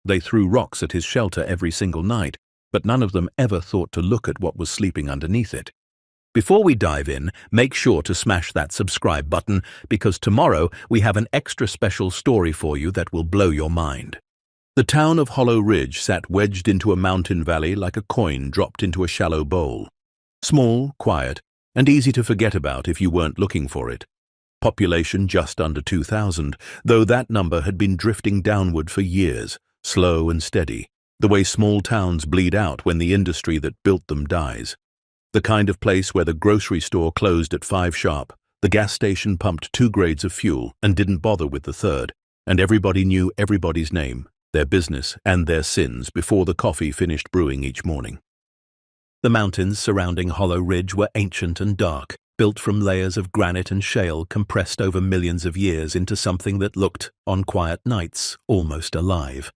They threw rocks at his shelter every single night, but none of them ever thought to look at what was sleeping underneath it. Before we dive in, make sure to smash that subscribe button, because tomorrow we have an extra special story for you that will blow your mind. The town of Hollow Ridge sat wedged into a mountain valley like a coin dropped into a shallow bowl. Small, quiet, and easy to forget about if you weren't looking for it. Population just under 2,000, though that number had been drifting downward for years, slow and steady, the way small towns bleed out when the industry that built them dies. The kind of place where the grocery store closed at 5 sharp, the gas station pumped 2 grades of fuel and didn't bother with the third, and everybody knew everybody's name, their business, and their sins before the coffee finished brewing each morning. The mountains surrounding Hollow Ridge were ancient and dark, built from layers of granite and shale compressed over millions of years into something that looked, on quiet nights, almost alive.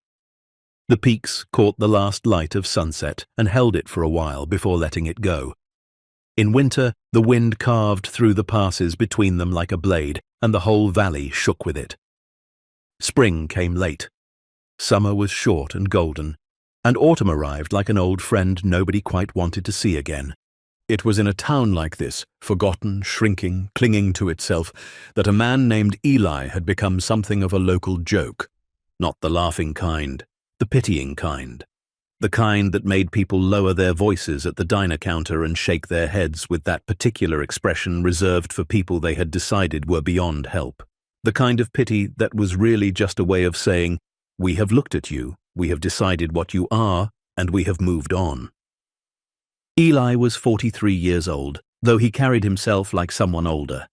The peaks caught the last light of sunset and held it for a while before letting it go. In winter, the wind carved through the passes between them like a blade, and the whole valley shook with it. Spring came late. Summer was short and golden, and autumn arrived like an old friend nobody quite wanted to see again. It was in a town like this, forgotten, shrinking, clinging to itself, that a man named Eli had become something of a local joke. Not the laughing kind, the pitying kind. The kind that made people lower their voices at the diner counter and shake their heads with that particular expression reserved for people they had decided were beyond help. The kind of pity that was really just a way of saying, "We have looked at you, we have decided what you are, and we have moved on." Eli was 43 years old, though he carried himself like someone older.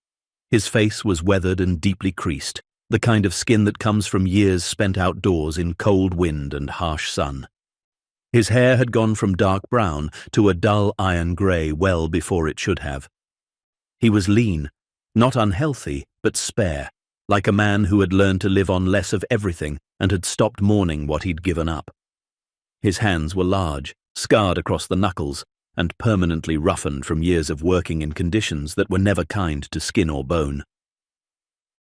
His face was weathered and deeply creased, the kind of skin that comes from years spent outdoors in cold wind and harsh sun. His hair had gone from dark brown to a dull iron grey well before it should have. He was lean, not unhealthy, but spare, like a man who had learned to live on less of everything and had stopped mourning what he'd given up. His hands were large, scarred across the knuckles, and permanently roughened from years of working in conditions that were never kind to skin or bone.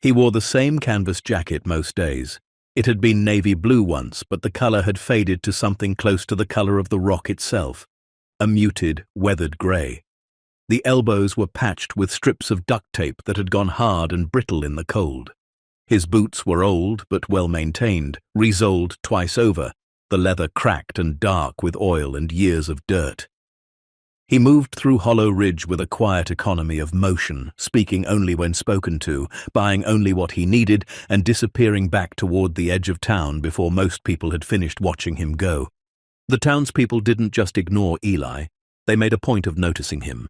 He wore the same canvas jacket most days. It had been navy blue once, but the colour had faded to something close to the colour of the rock itself, a muted, weathered grey. The elbows were patched with strips of duct tape that had gone hard and brittle in the cold. His boots were old but well maintained, resoled twice over, the leather cracked and dark with oil and years of dirt. He moved through Hollow Ridge with a quiet economy of motion, speaking only when spoken to, buying only what he needed, and disappearing back toward the edge of town before most people had finished watching him go. The townspeople didn't just ignore Eli, they made a point of noticing him.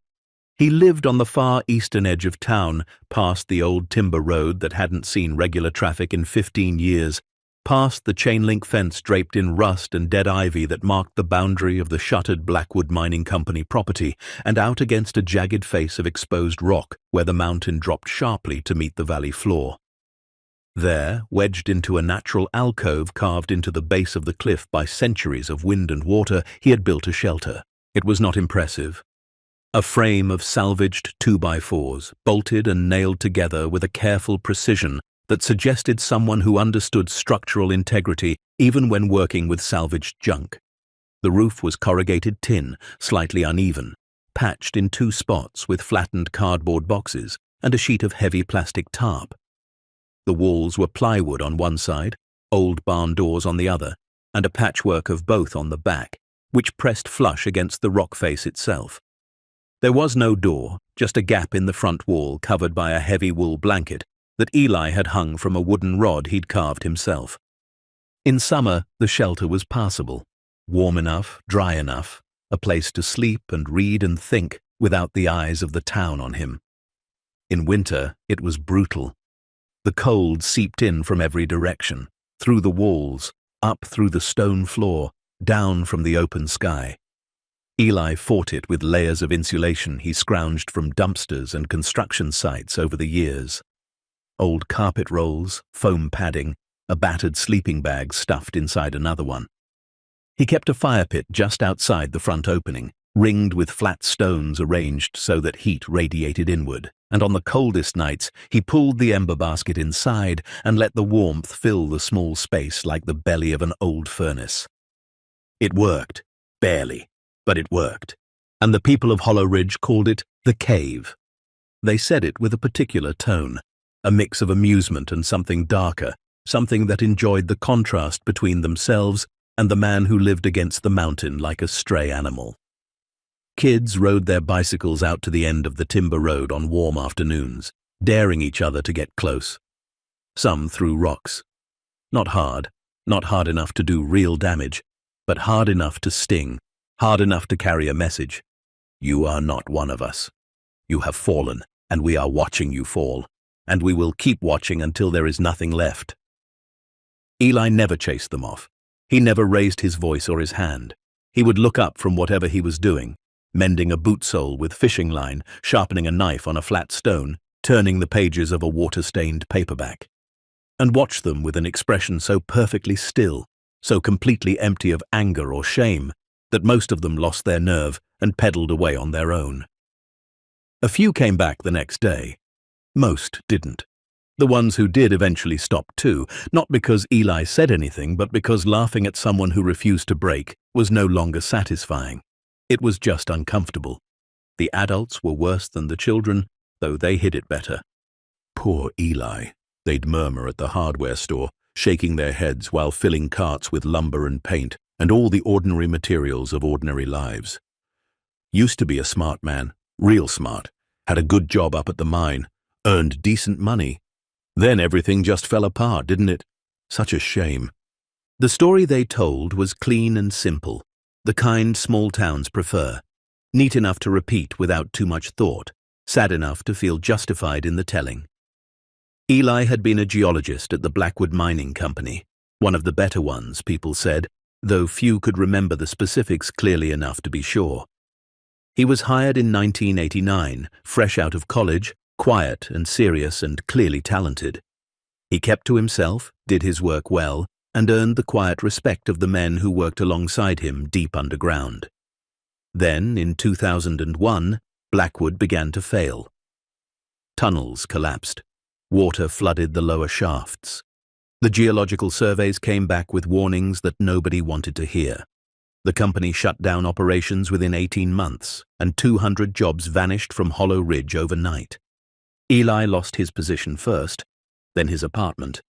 He lived on the far eastern edge of town, past the old timber road that hadn't seen regular traffic in 15 years, past the chain-link fence draped in rust and dead ivy that marked the boundary of the shuttered Blackwood Mining Company property, and out against a jagged face of exposed rock where the mountain dropped sharply to meet the valley floor. There, wedged into a natural alcove carved into the base of the cliff by centuries of wind and water, he had built a shelter. It was not impressive. A frame of salvaged 2x4s, bolted and nailed together with a careful precision that suggested someone who understood structural integrity even when working with salvaged junk. The roof was corrugated tin, slightly uneven, patched in 2 spots with flattened cardboard boxes and a sheet of heavy plastic tarp. The walls were plywood on one side, old barn doors on the other, and a patchwork of both on the back, which pressed flush against the rock face itself. There was no door, just a gap in the front wall covered by a heavy wool blanket that Eli had hung from a wooden rod he'd carved himself. In summer, the shelter was passable, warm enough, dry enough, a place to sleep and read and think without the eyes of the town on him. In winter, it was brutal. The cold seeped in from every direction, through the walls, up through the stone floor, down from the open sky. Eli fought it with layers of insulation he scrounged from dumpsters and construction sites over the years. Old carpet rolls, foam padding, a battered sleeping bag stuffed inside another one. He kept a fire pit just outside the front opening, ringed with flat stones arranged so that heat radiated inward. and on the coldest nights he pulled the ember basket inside and let the warmth fill the small space like the belly of an old furnace. It worked, barely, but it worked, and the people of Hollow Ridge called it the cave. They said it with a particular tone, a mix of amusement and something darker, something that enjoyed the contrast between themselves and the man who lived against the mountain like a stray animal. Kids rode their bicycles out to the end of the timber road on warm afternoons, daring each other to get close. Some threw rocks. Not hard enough to do real damage, but hard enough to sting, hard enough to carry a message. You are not one of us. You have fallen, and we are watching you fall, and we will keep watching until there is nothing left. Eli never chased them off. He never raised his voice or his hand. He would look up from whatever he was doing, mending a boot sole with fishing line, sharpening a knife on a flat stone, turning the pages of a water-stained paperback, and watch them with an expression so perfectly still, so completely empty of anger or shame, that most of them lost their nerve and pedaled away on their own. A few came back the next day. Most didn't. The ones who did eventually stopped too, not because Eli said anything, but because laughing at someone who refused to break was no longer satisfying. It was just uncomfortable. The adults were worse than the children, though they hid it better. Poor Eli, they'd murmur at the hardware store, shaking their heads while filling carts with lumber and paint and all the ordinary materials of ordinary lives. Used to be a smart man, real smart, had a good job up at the mine, earned decent money. Then everything just fell apart, didn't it? Such a shame. The story they told was clean and simple, the kind small towns prefer, neat enough to repeat without too much thought, sad enough to feel justified in the telling. Eli had been a geologist at the Blackwood Mining Company, one of the better ones, people said, though few could remember the specifics clearly enough to be sure. He was hired in 1989, fresh out of college, quiet and serious and clearly talented. He kept to himself, did his work well, and earned the quiet respect of the men who worked alongside him deep underground. Then, in 2001, Blackwood began to fail. Tunnels collapsed. Water flooded the lower shafts. The geological surveys came back with warnings that nobody wanted to hear. The company shut down operations within 18 months, and 200 jobs vanished from Hollow Ridge overnight. Eli lost his position first, then his apartment.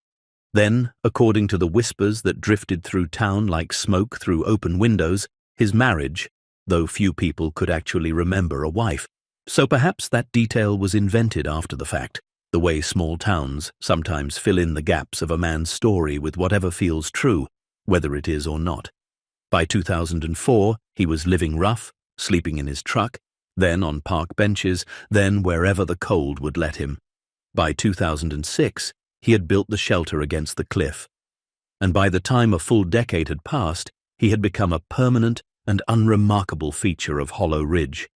Then, according to the whispers that drifted through town like smoke through open windows, his marriage, though few people could actually remember a wife. So perhaps that detail was invented after the fact, the way small towns sometimes fill in the gaps of a man's story with whatever feels true, whether it is or not. By 2004, he was living rough, sleeping in his truck, then on park benches, then wherever the cold would let him. By 2006, he had built the shelter against the cliff. And by the time a full decade had passed, he had become a permanent and unremarkable feature of Hollow Ridge,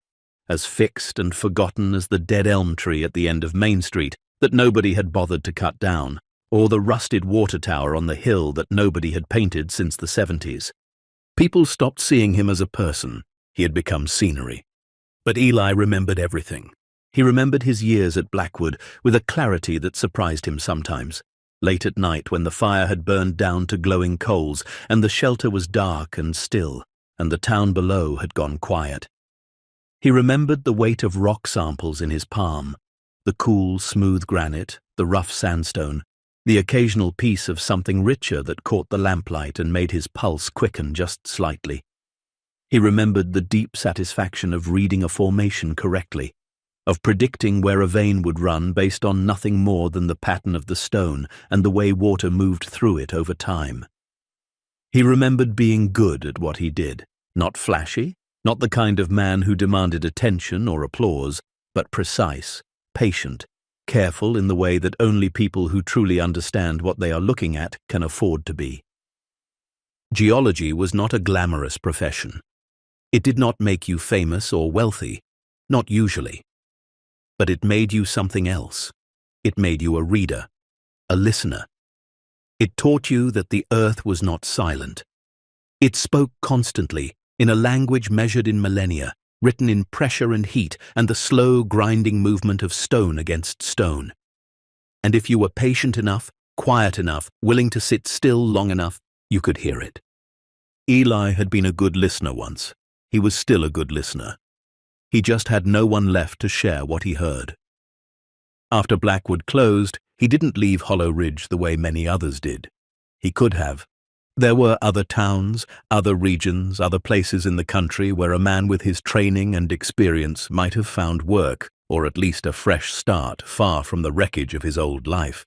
as fixed and forgotten as the dead elm tree at the end of Main Street that nobody had bothered to cut down, or the rusted water tower on the hill that nobody had painted since the 70s. People stopped seeing him as a person. He had become scenery. But Eli remembered everything. He remembered his years at Blackwood with a clarity that surprised him sometimes. Late at night when the fire had burned down to glowing coals and the shelter was dark and still, and the town below had gone quiet. He remembered the weight of rock samples in his palm, the cool, smooth granite, the rough sandstone, the occasional piece of something richer that caught the lamplight and made his pulse quicken just slightly. He remembered the deep satisfaction of reading a formation correctly, of predicting where a vein would run based on nothing more than the pattern of the stone and the way water moved through it over time. He remembered being good at what he did, not flashy, not the kind of man who demanded attention or applause, but precise, patient, careful in the way that only people who truly understand what they are looking at can afford to be. Geology was not a glamorous profession. It did not make you famous or wealthy, not usually. But it made you something else. It made you a reader, a listener. It taught you that the earth was not silent. It spoke constantly, in a language measured in millennia, written in pressure and heat and the slow grinding movement of stone against stone. And if you were patient enough, quiet enough, willing to sit still long enough, you could hear it. Eli had been a good listener once. He was still a good listener. He just had no one left to share what he heard. After Blackwood closed, he didn't leave Hollow Ridge the way many others did. He could have. There were other towns, other regions, other places in the country where a man with his training and experience might have found work, or at least a fresh start, far from the wreckage of his old life.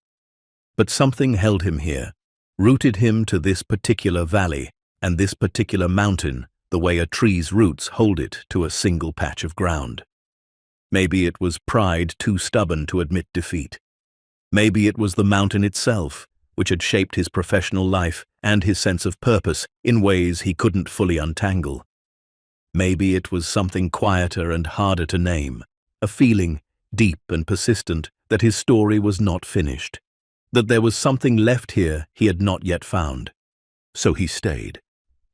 But something held him here, rooted him to this particular valley and this particular mountain the way a tree's roots hold it to a single patch of ground. Maybe it was pride too stubborn to admit defeat. Maybe it was the mountain itself, which had shaped his professional life and his sense of purpose in ways he couldn't fully untangle. Maybe it was something quieter and harder to name, a feeling, deep and persistent, that his story was not finished, that there was something left here he had not yet found. So he stayed.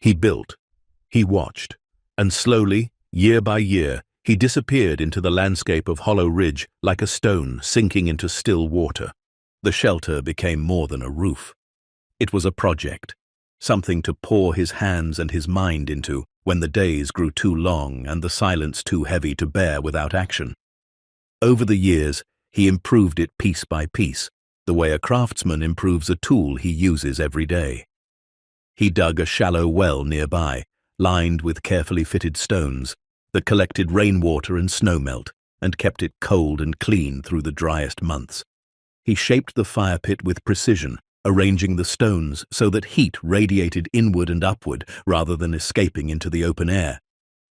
He built. He watched. And slowly, year by year, he disappeared into the landscape of Hollow Ridge like a stone sinking into still water. The shelter became more than a roof. It was a project, something to pour his hands and his mind into when the days grew too long and the silence too heavy to bear without action. Over the years, he improved it piece by piece, the way a craftsman improves a tool he uses every day. He dug a shallow well nearby, lined with carefully fitted stones, that collected rainwater and snowmelt and kept it cold and clean through the driest months. He shaped the fire pit with precision, arranging the stones so that heat radiated inward and upward rather than escaping into the open air.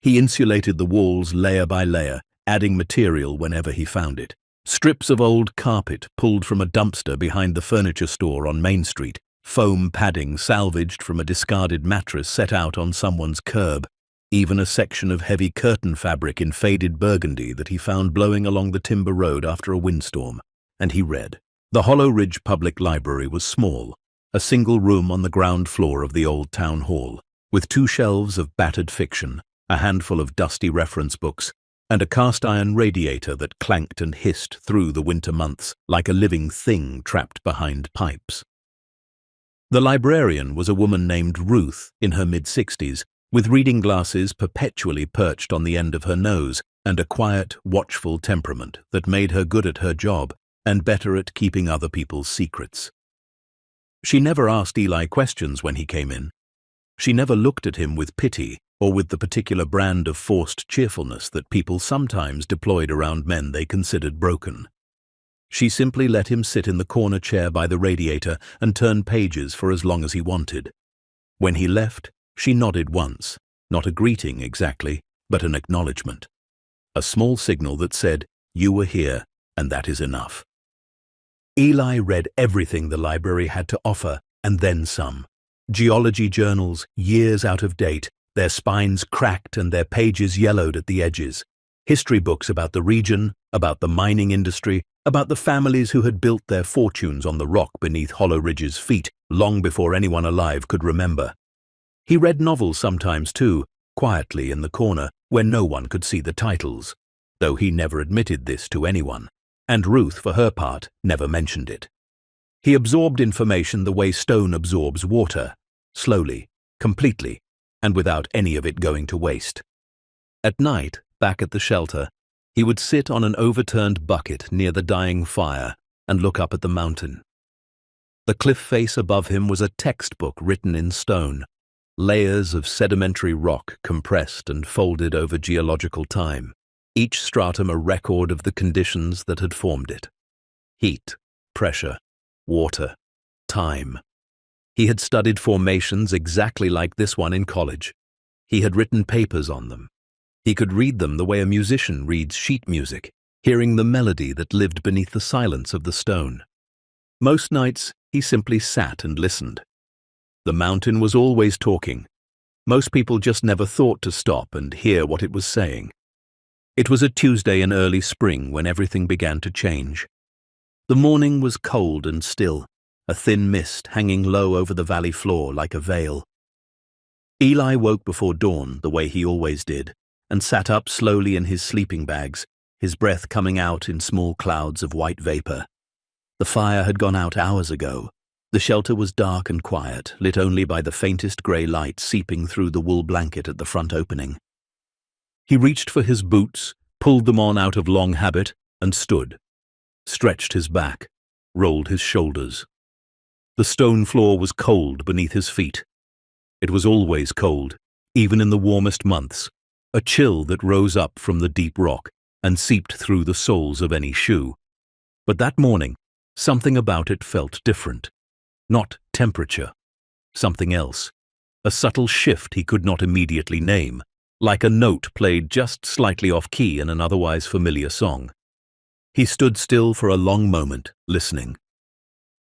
He insulated the walls layer by layer, adding material whenever he found it. Strips of old carpet pulled from a dumpster behind the furniture store on Main Street, foam padding salvaged from a discarded mattress set out on someone's curb, even a section of heavy curtain fabric in faded burgundy that he found blowing along the timber road after a windstorm. And he read. The Hollow Ridge Public Library was small, a single room on the ground floor of the old town hall, with 2 shelves of battered fiction, a handful of dusty reference books, and a cast-iron radiator that clanked and hissed through the winter months like a living thing trapped behind pipes. The librarian was a woman named Ruth in her mid-60s, with reading glasses perpetually perched on the end of her nose and a quiet, watchful temperament that made her good at her job and better at keeping other people's secrets. She never asked Eli questions when he came in. She never looked at him with pity or with the particular brand of forced cheerfulness that people sometimes deployed around men they considered broken. She simply let him sit in the corner chair by the radiator and turn pages for as long as he wanted. When he left, she nodded once, not a greeting exactly, but an acknowledgement. A small signal that said, "You were here, and that is enough." Eli read everything the library had to offer, and then some. Geology journals, years out of date, their spines cracked and their pages yellowed at the edges. History books about the region, about the mining industry, about the families who had built their fortunes on the rock beneath Hollow Ridge's feet long before anyone alive could remember. He read novels sometimes too, quietly in the corner where no one could see the titles, though he never admitted this to anyone, and Ruth, for her part, never mentioned it. He absorbed information the way stone absorbs water, slowly, completely, and without any of it going to waste. At night, back at the shelter, he would sit on an overturned bucket near the dying fire and look up at the mountain. The cliff face above him was a textbook written in stone, layers of sedimentary rock compressed and folded over geological time, each stratum a record of the conditions that had formed it. Heat, pressure, water, time. He had studied formations exactly like this one in college. He had written papers on them. He could read them the way a musician reads sheet music, hearing the melody that lived beneath the silence of the stone. Most nights, he simply sat and listened. The mountain was always talking. Most people just never thought to stop and hear what it was saying. It was a Tuesday in early spring when everything began to change. The morning was cold and still, a thin mist hanging low over the valley floor like a veil. Eli woke before dawn the way he always did, and sat up slowly in his sleeping bags, his breath coming out in small clouds of white vapor. The fire had gone out hours ago. The shelter was dark and quiet, lit only by the faintest grey light seeping through the wool blanket at the front opening. He reached for his boots, pulled them on out of long habit, and stood, stretched his back, rolled his shoulders. The stone floor was cold beneath his feet. It was always cold, even in the warmest months, a chill that rose up from the deep rock and seeped through the soles of any shoe. But that morning, something about it felt different. Not temperature, something else. A subtle shift he could not immediately name, like a note played just slightly off-key in an otherwise familiar song. He stood still for a long moment, listening.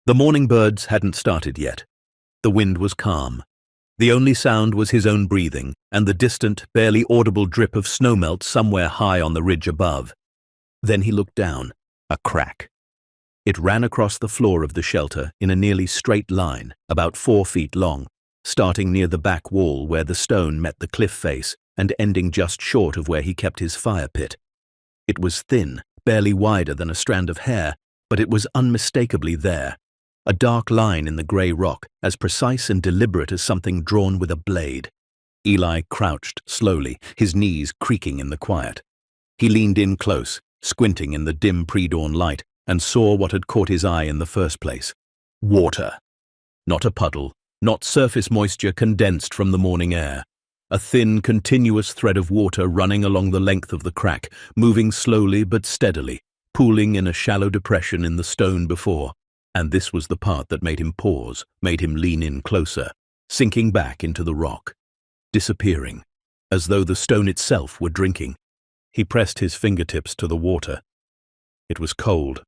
The morning birds hadn't started yet. The wind was calm. The only sound was his own breathing and the distant, barely audible drip of snowmelt somewhere high on the ridge above. Then he looked down. A crack. It ran across the floor of the shelter in a nearly straight line, about 4 feet long, starting near the back wall where the stone met the cliff face and ending just short of where he kept his fire pit. It was thin, barely wider than a strand of hair, but it was unmistakably there. A dark line in the grey rock, as precise and deliberate as something drawn with a blade. Eli crouched slowly, his knees creaking in the quiet. He leaned in close, squinting in the dim pre-dawn light, and saw what had caught his eye in the first place. Water. Not a puddle, not surface moisture condensed from the morning air. A thin, continuous thread of water running along the length of the crack, moving slowly but steadily, pooling in a shallow depression in the stone before. And this was the part that made him pause, made him lean in closer, sinking back into the rock, disappearing, as though the stone itself were drinking. He pressed his fingertips to the water. It was cold,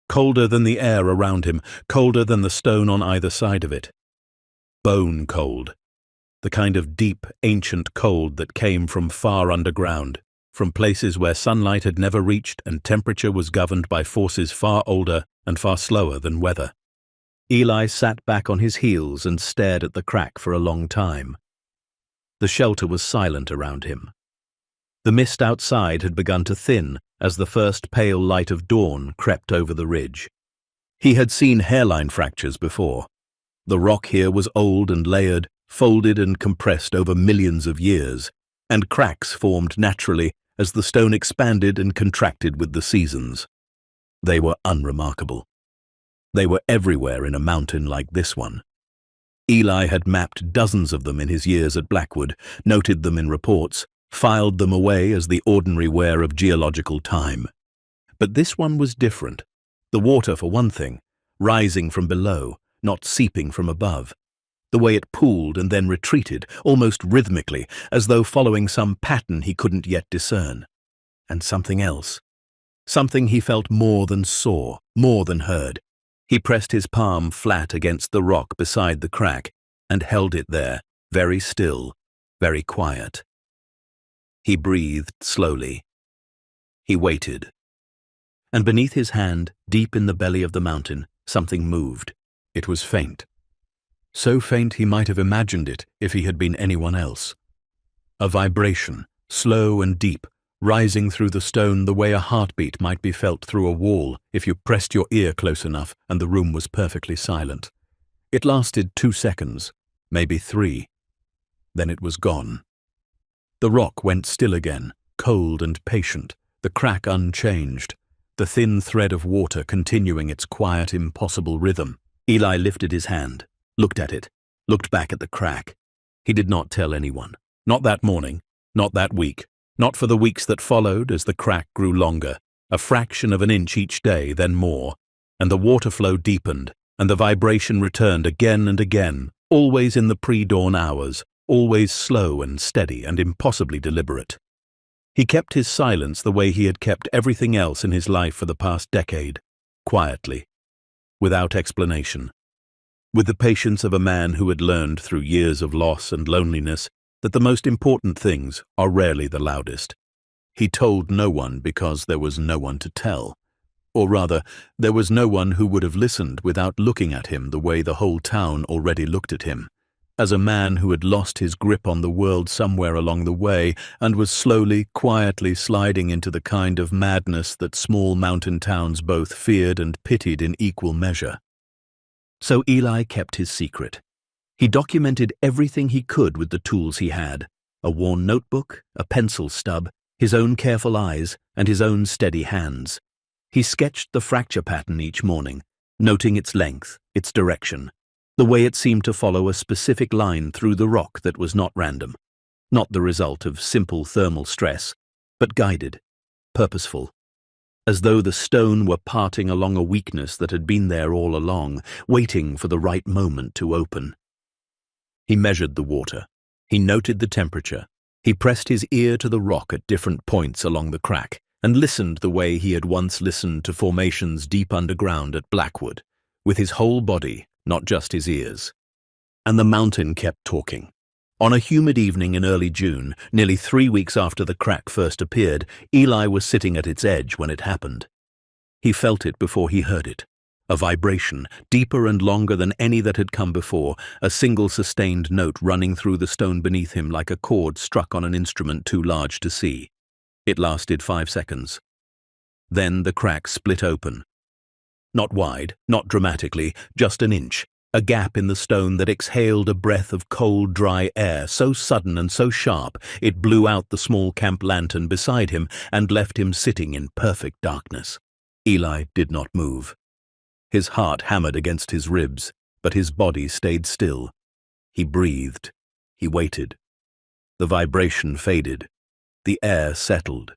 colder than the air around him, colder than the stone on either side of it. Bone cold, the kind of deep, ancient cold that came from far underground, from places where sunlight had never reached and temperature was governed by forces far older and far slower than weather. Eli sat back on his heels and stared at the crack for a long time. The shelter was silent around him. The mist outside had begun to thin as the first pale light of dawn crept over the ridge. He had seen hairline fractures before. The rock here was old and layered, folded and compressed over millions of years, and cracks formed naturally as the stone expanded and contracted with the seasons. They were unremarkable. They were everywhere in a mountain like this one. Eli had mapped dozens of them in his years at Blackwood, noted them in reports, filed them away as the ordinary wear of geological time. But this one was different. The water, for one thing, rising from below, not seeping from above. The way it pooled and then retreated, almost rhythmically, as though following some pattern he couldn't yet discern. And something else. Something he felt more than saw, more than heard. He pressed his palm flat against the rock beside the crack and held it there, very still, very quiet. He breathed slowly. He waited. And beneath his hand, deep in the belly of the mountain, something moved. It was faint. So faint he might have imagined it if he had been anyone else. A vibration, slow and deep, rising through the stone the way a heartbeat might be felt through a wall if you pressed your ear close enough and the room was perfectly silent. It lasted 2 seconds, maybe 3. Then it was gone. The rock went still again, cold and patient, the crack unchanged, the thin thread of water continuing its quiet, impossible rhythm. Eli lifted his hand, looked at it, looked back at the crack. He did not tell anyone. Not that morning, not that week, not for the weeks that followed as the crack grew longer, a fraction of an inch each day, then more, and the water flow deepened, and the vibration returned again and again, always in the pre-dawn hours, always slow and steady and impossibly deliberate. He kept his silence the way he had kept everything else in his life for the past decade, quietly, without explanation, with the patience of a man who had learned through years of loss and loneliness that the most important things are rarely the loudest. He told no one because there was no one to tell. Or rather, there was no one who would have listened without looking at him the way the whole town already looked at him. as a man who had lost his grip on the world somewhere along the way and was slowly, quietly sliding into the kind of madness that small mountain towns both feared and pitied in equal measure. So Eli kept his secret. He documented everything he could with the tools he had: a worn notebook, a pencil stub, his own careful eyes, and his own steady hands. He sketched the fracture pattern each morning, noting its length, its direction, the way it seemed to follow a specific line through the rock that was not random, not the result of simple thermal stress, but guided, purposeful, as though the stone were parting along a weakness that had been there all along, waiting for the right moment to open. He measured the water. He noted the temperature. He pressed his ear to the rock at different points along the crack and listened the way he had once listened to formations deep underground at Blackwood, with his whole body, not just his ears. And the mountain kept talking. On a humid evening in early June, nearly 3 weeks after the crack first appeared, Eli was sitting at its edge when it happened. He felt it before he heard it. A vibration, deeper and longer than any that had come before, a single sustained note running through the stone beneath him like a chord struck on an instrument too large to see. It lasted 5 seconds. Then the crack split open. Not wide, not dramatically, just an inch, a gap in the stone that exhaled a breath of cold, dry air so sudden and so sharp it blew out the small camp lantern beside him and left him sitting in perfect darkness. Eli did not move. His heart hammered against his ribs, but his body stayed still. He breathed. He waited. The vibration faded. The air settled.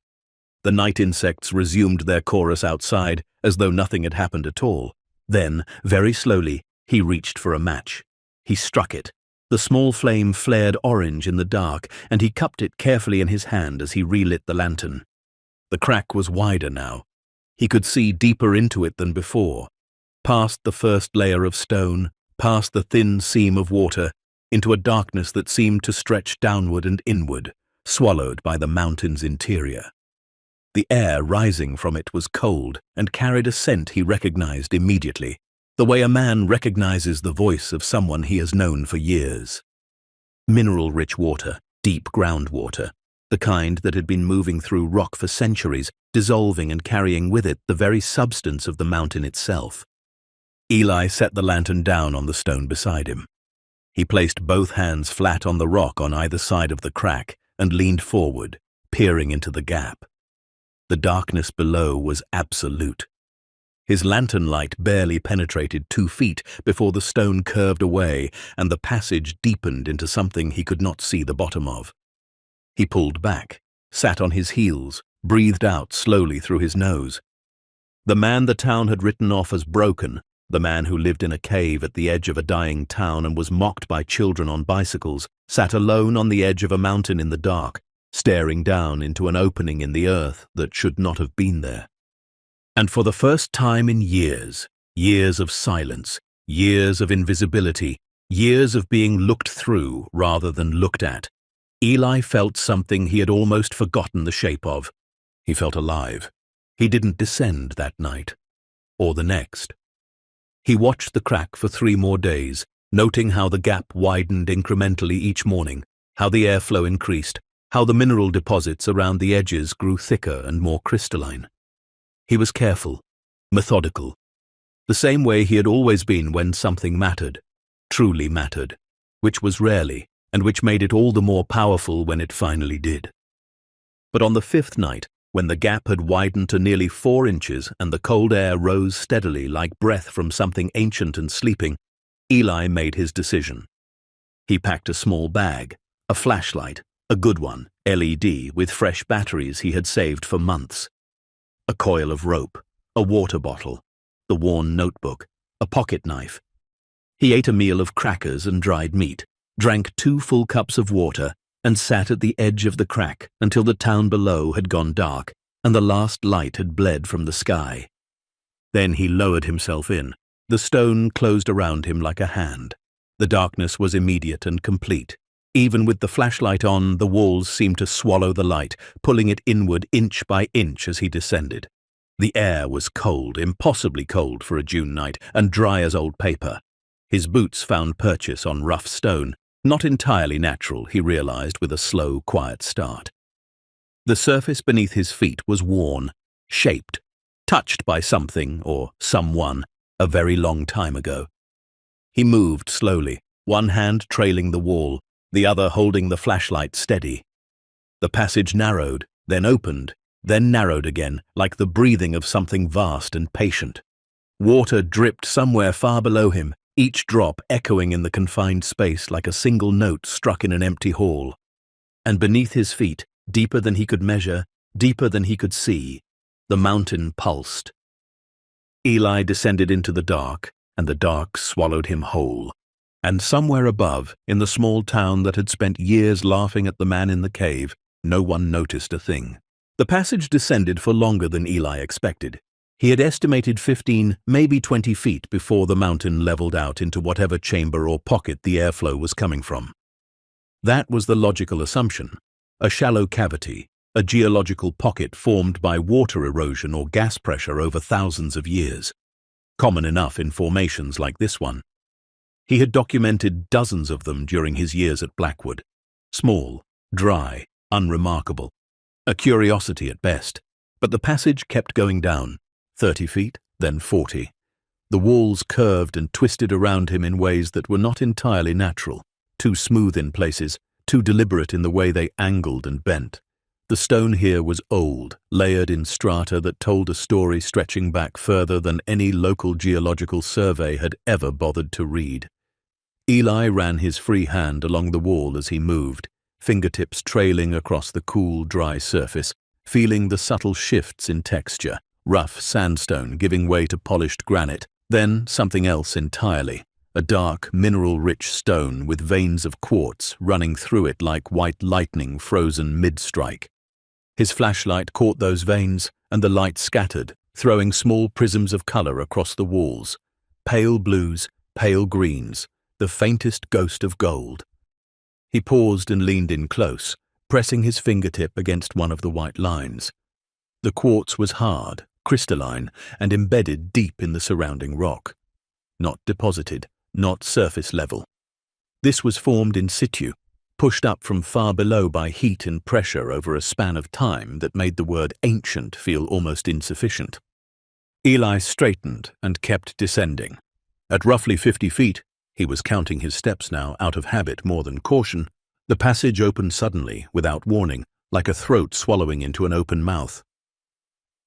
The night insects resumed their chorus outside, as though nothing had happened at all. Then, very slowly, he reached for a match. He struck it. The small flame flared orange in the dark, and he cupped it carefully in his hand as he relit the lantern. The crack was wider now. He could see deeper into it than before. Past the first layer of stone, past the thin seam of water, into a darkness that seemed to stretch downward and inward, swallowed by the mountain's interior. The air rising from it was cold and carried a scent he recognized immediately, the way a man recognizes the voice of someone he has known for years. Mineral-rich water, deep groundwater, the kind that had been moving through rock for centuries, dissolving and carrying with it the very substance of the mountain itself. Eli set the lantern down on the stone beside him. He placed both hands flat on the rock on either side of the crack and leaned forward, peering into the gap. The darkness below was absolute. His lantern light barely penetrated 2 feet before the stone curved away and the passage deepened into something he could not see the bottom of. He pulled back, sat on his heels, breathed out slowly through his nose. The man the town had written off as broken, the man who lived in a cave at the edge of a dying town and was mocked by children on bicycles, sat alone on the edge of a mountain in the dark, staring down into an opening in the earth that should not have been there. And for the first time in years, years of silence, years of invisibility, years of being looked through rather than looked at, Eli felt something he had almost forgotten the shape of. He felt alive. He didn't descend that night, or the next. He watched the crack for 3 more days, noting how the gap widened incrementally each morning, how the airflow increased, how the mineral deposits around the edges grew thicker and more crystalline. He was careful, methodical, the same way he had always been when something mattered, truly mattered, which was rarely, and which made it all the more powerful when it finally did. But on the 5th night, when the gap had widened to nearly 4 inches and the cold air rose steadily like breath from something ancient and sleeping, Eli made his decision. He packed a small bag, a flashlight, a good one, LED, with fresh batteries he had saved for months, a coil of rope, a water bottle, the worn notebook, a pocket knife. He ate a meal of crackers and dried meat, drank 2 full cups of water, and sat at the edge of the crack until the town below had gone dark and the last light had bled from the sky. Then he lowered himself in. The stone closed around him like a hand. The darkness was immediate and complete. Even with the flashlight on, the walls seemed to swallow the light, pulling it inward inch by inch as he descended. The air was cold, impossibly cold for a June night, and dry as old paper. His boots found purchase on rough stone, Not entirely natural, he realized with a slow, quiet start. The surface beneath his feet was worn, shaped, touched by something or someone a very long time ago. He moved slowly, one hand trailing the wall, the other holding the flashlight steady. The passage narrowed, then opened, then narrowed again, like the breathing of something vast and patient. Water dripped somewhere far below him, each drop echoing in the confined space like a single note struck in an empty hall. And beneath his feet, deeper than he could measure, deeper than he could see, the mountain pulsed. Eli descended into the dark, and the dark swallowed him whole. And somewhere above, in the small town that had spent years laughing at the man in the cave, no one noticed a thing. The passage descended for longer than Eli expected. He had estimated 15, maybe 20 feet before the mountain leveled out into whatever chamber or pocket the airflow was coming from. That was the logical assumption. A shallow cavity, a geological pocket formed by water erosion or gas pressure over thousands of years. Common enough in formations like this one. He had documented dozens of them during his years at Blackwood. Small, dry, unremarkable. A curiosity at best. But the passage kept going down. 30 feet, then 40. The walls curved and twisted around him in ways that were not entirely natural, too smooth in places, too deliberate in the way they angled and bent. The stone here was old, layered in strata that told a story stretching back further than any local geological survey had ever bothered to read. Eli ran his free hand along the wall as he moved, fingertips trailing across the cool, dry surface, feeling the subtle shifts in texture. Rough sandstone giving way to polished granite, then something else entirely, a dark, mineral-rich stone with veins of quartz running through it like white lightning frozen mid-strike. His flashlight caught those veins, and the light scattered, throwing small prisms of color across the walls. Pale blues, pale greens, the faintest ghost of gold. He paused and leaned in close, pressing his fingertip against one of the white lines. The quartz was hard, crystalline, and embedded deep in the surrounding rock. Not deposited, not surface level. This was formed in situ, pushed up from far below by heat and pressure over a span of time that made the word ancient feel almost insufficient. Eli straightened and kept descending. At roughly 50 feet, he was counting his steps now out of habit more than caution, the passage opened suddenly, without warning, like a throat swallowing into an open mouth.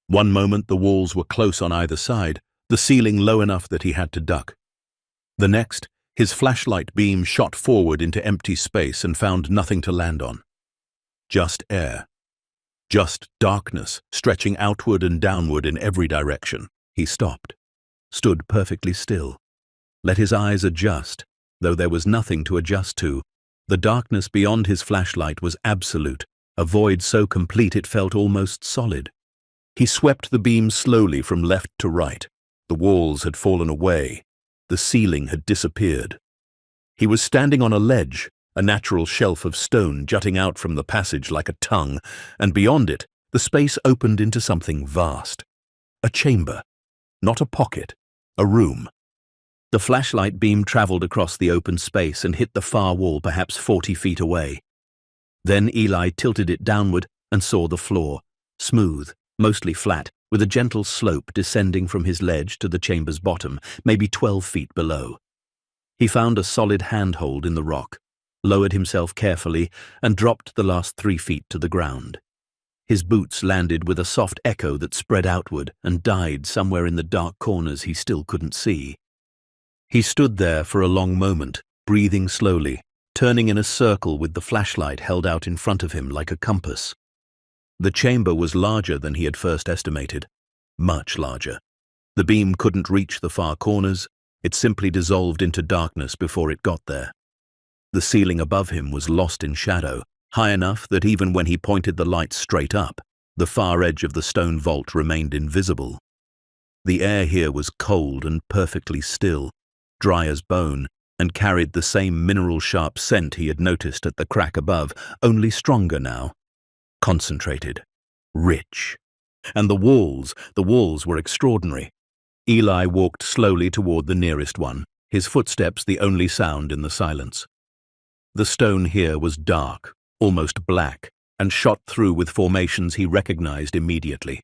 One moment the walls were close on either side, the ceiling low enough that he had to duck. The next, his flashlight beam shot forward into empty space and found nothing to land on. Just air. Just darkness, stretching outward and downward in every direction. He stopped, stood perfectly still. Let his eyes adjust, though there was nothing to adjust to. The darkness beyond his flashlight was absolute, a void so complete it felt almost solid. He swept the beam slowly from left to right. The walls had fallen away. The ceiling had disappeared. He was standing on a ledge, a natural shelf of stone jutting out from the passage like a tongue, and beyond it, the space opened into something vast. A chamber. Not a pocket. A room. The flashlight beam traveled across the open space and hit the far wall perhaps 40 feet away. Then Eli tilted it downward and saw the floor, smooth, mostly flat, with a gentle slope descending from his ledge to the chamber's bottom, maybe 12 feet below. He found a solid handhold in the rock, lowered himself carefully, and dropped the last 3 feet to the ground. His boots landed with a soft echo that spread outward and died somewhere in the dark corners he still couldn't see. He stood there for a long moment, breathing slowly, turning in a circle with the flashlight held out in front of him like a compass. The chamber was larger than he had first estimated, much larger. The beam couldn't reach the far corners, it simply dissolved into darkness before it got there. The ceiling above him was lost in shadow, high enough that even when he pointed the light straight up, the far edge of the stone vault remained invisible. The air here was cold and perfectly still, dry as bone, and carried the same mineral-sharp scent he had noticed at the crack above, only stronger now. Concentrated. Rich. And the walls were extraordinary. Eli walked slowly toward the nearest one, his footsteps the only sound in the silence. The stone here was dark, almost black, and shot through with formations he recognized immediately.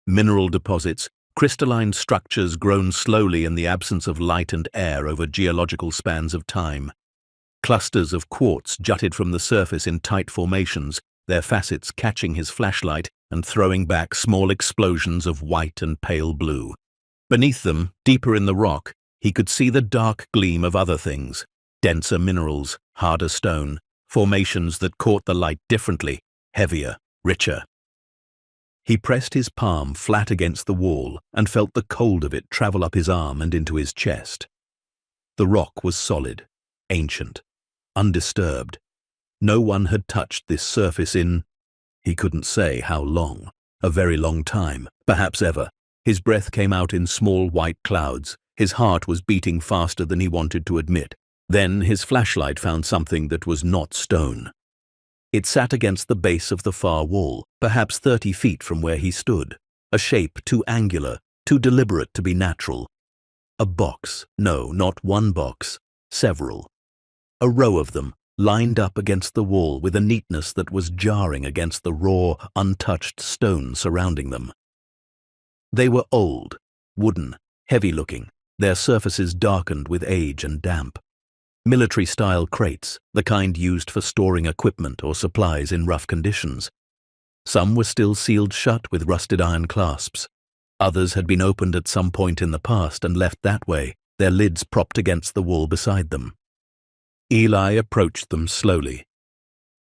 Mineral deposits, crystalline structures grown slowly in the absence of light and air over geological spans of time. Clusters of quartz jutted from the surface in tight formations, their facets catching his flashlight and throwing back small explosions of white and pale blue. Beneath them, deeper in the rock, he could see the dark gleam of other things, denser minerals, harder stone, formations that caught the light differently, heavier, richer. He pressed his palm flat against the wall and felt the cold of it travel up his arm and into his chest. The rock was solid, ancient, undisturbed. No one had touched this surface in, he couldn't say how long, a very long time, perhaps ever. His breath came out in small white clouds. His heart was beating faster than he wanted to admit. Then his flashlight found something that was not stone. It sat against the base of the far wall, perhaps 30 feet from where he stood, a shape too angular, too deliberate to be natural. A box, no, not one box, several. A row of them, lined up against the wall with a neatness that was jarring against the raw, untouched stone surrounding them. They were old, wooden, heavy-looking, their surfaces darkened with age and damp. Military-style crates, the kind used for storing equipment or supplies in rough conditions. Some were still sealed shut with rusted iron clasps. Others had been opened at some point in the past and left that way, their lids propped against the wall beside them. Eli approached them slowly.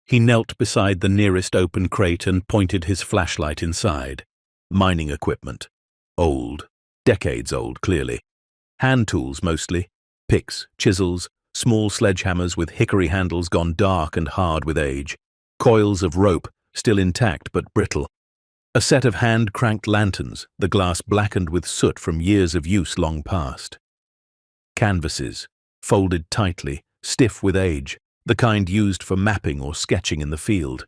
He knelt beside the nearest open crate and pointed his flashlight inside. Mining equipment. Old. Decades old, clearly. Hand tools, mostly. Picks, chisels, small sledgehammers with hickory handles gone dark and hard with age. Coils of rope, still intact but brittle. A set of hand-cranked lanterns, the glass blackened with soot from years of use long past. Canvases, folded tightly, stiff with age, the kind used for mapping or sketching in the field.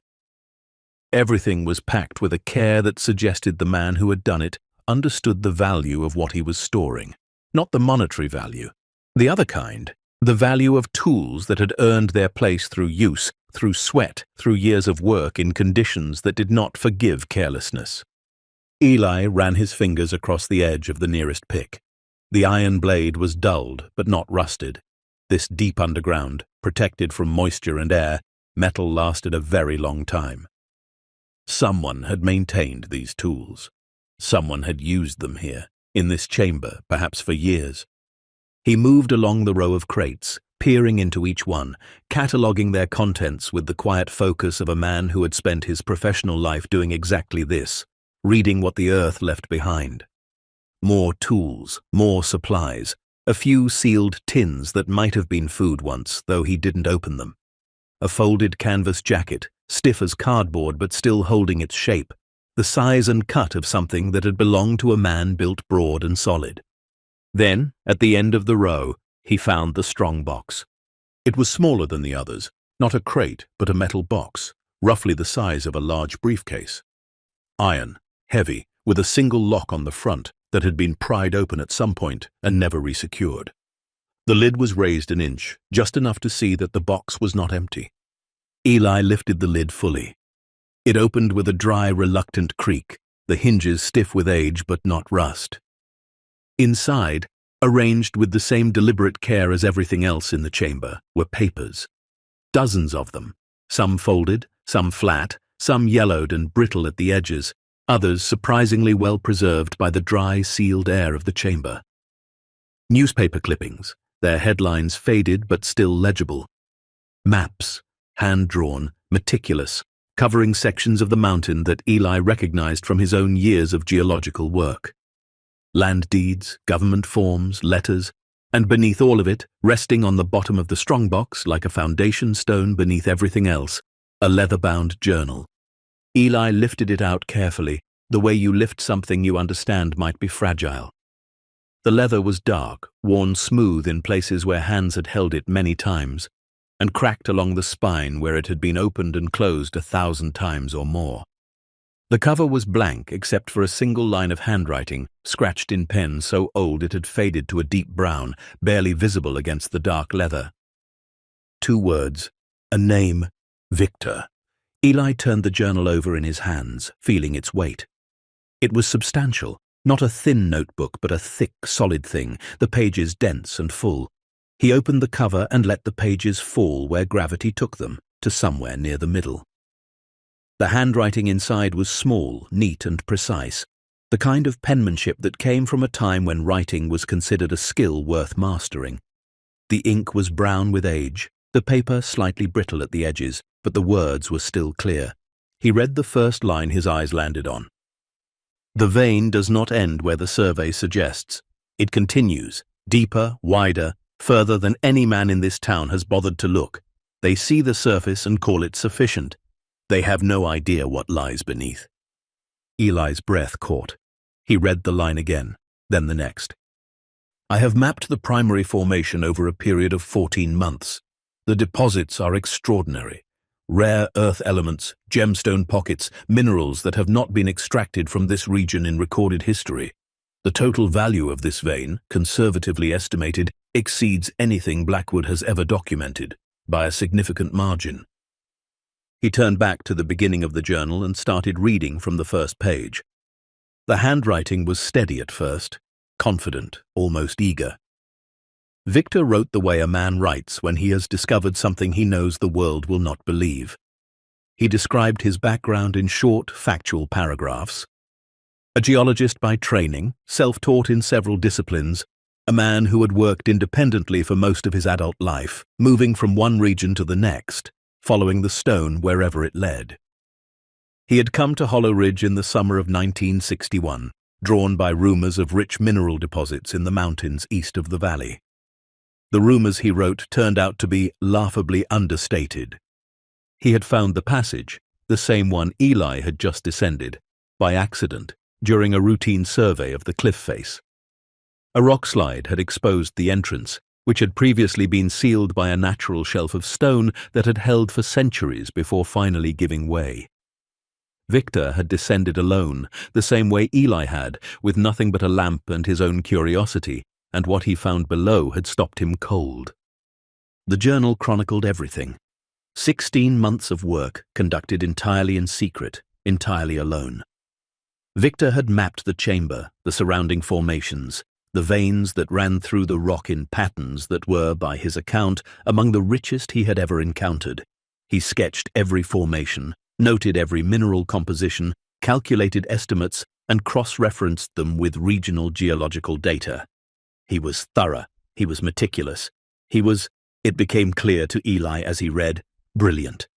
Everything was packed with a care that suggested the man who had done it understood the value of what he was storing, not the monetary value. The other kind, the value of tools that had earned their place through use, through sweat, through years of work in conditions that did not forgive carelessness. Eli ran his fingers across the edge of the nearest pick. The iron blade was dulled but not rusted. This deep underground, protected from moisture and air, metal lasted a very long time. Someone had maintained these tools. Someone had used them here, in this chamber, perhaps for years. He moved along the row of crates, peering into each one, cataloguing their contents with the quiet focus of a man who had spent his professional life doing exactly this, reading what the earth left behind. More tools, more supplies, a few sealed tins that might have been food once, though he didn't open them. A folded canvas jacket, stiff as cardboard but still holding its shape, the size and cut of something that had belonged to a man built broad and solid. Then, at the end of the row, he found the strong box. It was smaller than the others, not a crate but a metal box, roughly the size of a large briefcase. Iron, heavy, with a single lock on the front that had been pried open at some point and never resecured. The lid was raised an inch, just enough to see that the box was not empty. Eli lifted the lid fully. It opened with a dry, reluctant creak, the hinges stiff with age but not rust. Inside, arranged with the same deliberate care as everything else in the chamber, were papers. Dozens of them, some folded, some flat, some yellowed and brittle at the edges, others surprisingly well preserved by the dry, sealed air of the chamber. Newspaper clippings, their headlines faded but still legible. Maps, hand-drawn, meticulous, covering sections of the mountain that Eli recognized from his own years of geological work. Land deeds, government forms, letters, and beneath all of it, resting on the bottom of the strongbox like a foundation stone beneath everything else, a leather-bound journal. Eli lifted it out carefully, the way you lift something you understand might be fragile. The leather was dark, worn smooth in places where hands had held it many times, and cracked along the spine where it had been opened and closed 1,000 times or more. The cover was blank except for a single line of handwriting, scratched in pen so old it had faded to a deep brown, barely visible against the dark leather. 2 words, a name, Victor. Eli turned the journal over in his hands, feeling its weight. It was substantial, not a thin notebook, but a thick, solid thing, the pages dense and full. He opened the cover and let the pages fall where gravity took them, to somewhere near the middle. The handwriting inside was small, neat and precise, the kind of penmanship that came from a time when writing was considered a skill worth mastering. The ink was brown with age, the paper slightly brittle at the edges, but the words were still clear. He read the first line his eyes landed on. The vein does not end where the survey suggests. It continues, deeper, wider, further than any man in this town has bothered to look. They see the surface and call it sufficient. They have no idea what lies beneath. Eli's breath caught. He read the line again, then the next. I have mapped the primary formation over a period of 14 months. The deposits are extraordinary. Rare earth elements, gemstone pockets, minerals that have not been extracted from this region in recorded history. The total value of this vein, conservatively estimated, exceeds anything Blackwood has ever documented, by a significant margin. He turned back to the beginning of the journal and started reading from the first page. The handwriting was steady at first, confident, almost eager. Victor wrote the way a man writes when he has discovered something he knows the world will not believe. He described his background in short, factual paragraphs. A geologist by training, self-taught in several disciplines, a man who had worked independently for most of his adult life, moving from one region to the next, following the stone wherever it led. He had come to Hollow Ridge in the summer of 1961, drawn by rumors of rich mineral deposits in the mountains east of the valley. The rumors, he wrote, turned out to be laughably understated. He had found the passage, the same one Eli had just descended, by accident, during a routine survey of the cliff face. A rock slide had exposed the entrance, which had previously been sealed by a natural shelf of stone that had held for centuries before finally giving way. Victor had descended alone, the same way Eli had, with nothing but a lamp and his own curiosity, and what he found below had stopped him cold. The journal chronicled everything. 16 months of work conducted entirely in secret, entirely alone. Victor had mapped the chamber, the surrounding formations, the veins that ran through the rock in patterns that were, by his account, among the richest he had ever encountered. He sketched every formation, noted every mineral composition, calculated estimates, and cross-referenced them with regional geological data. He was thorough, he was meticulous, he was, it became clear to Eli as he read, brilliant.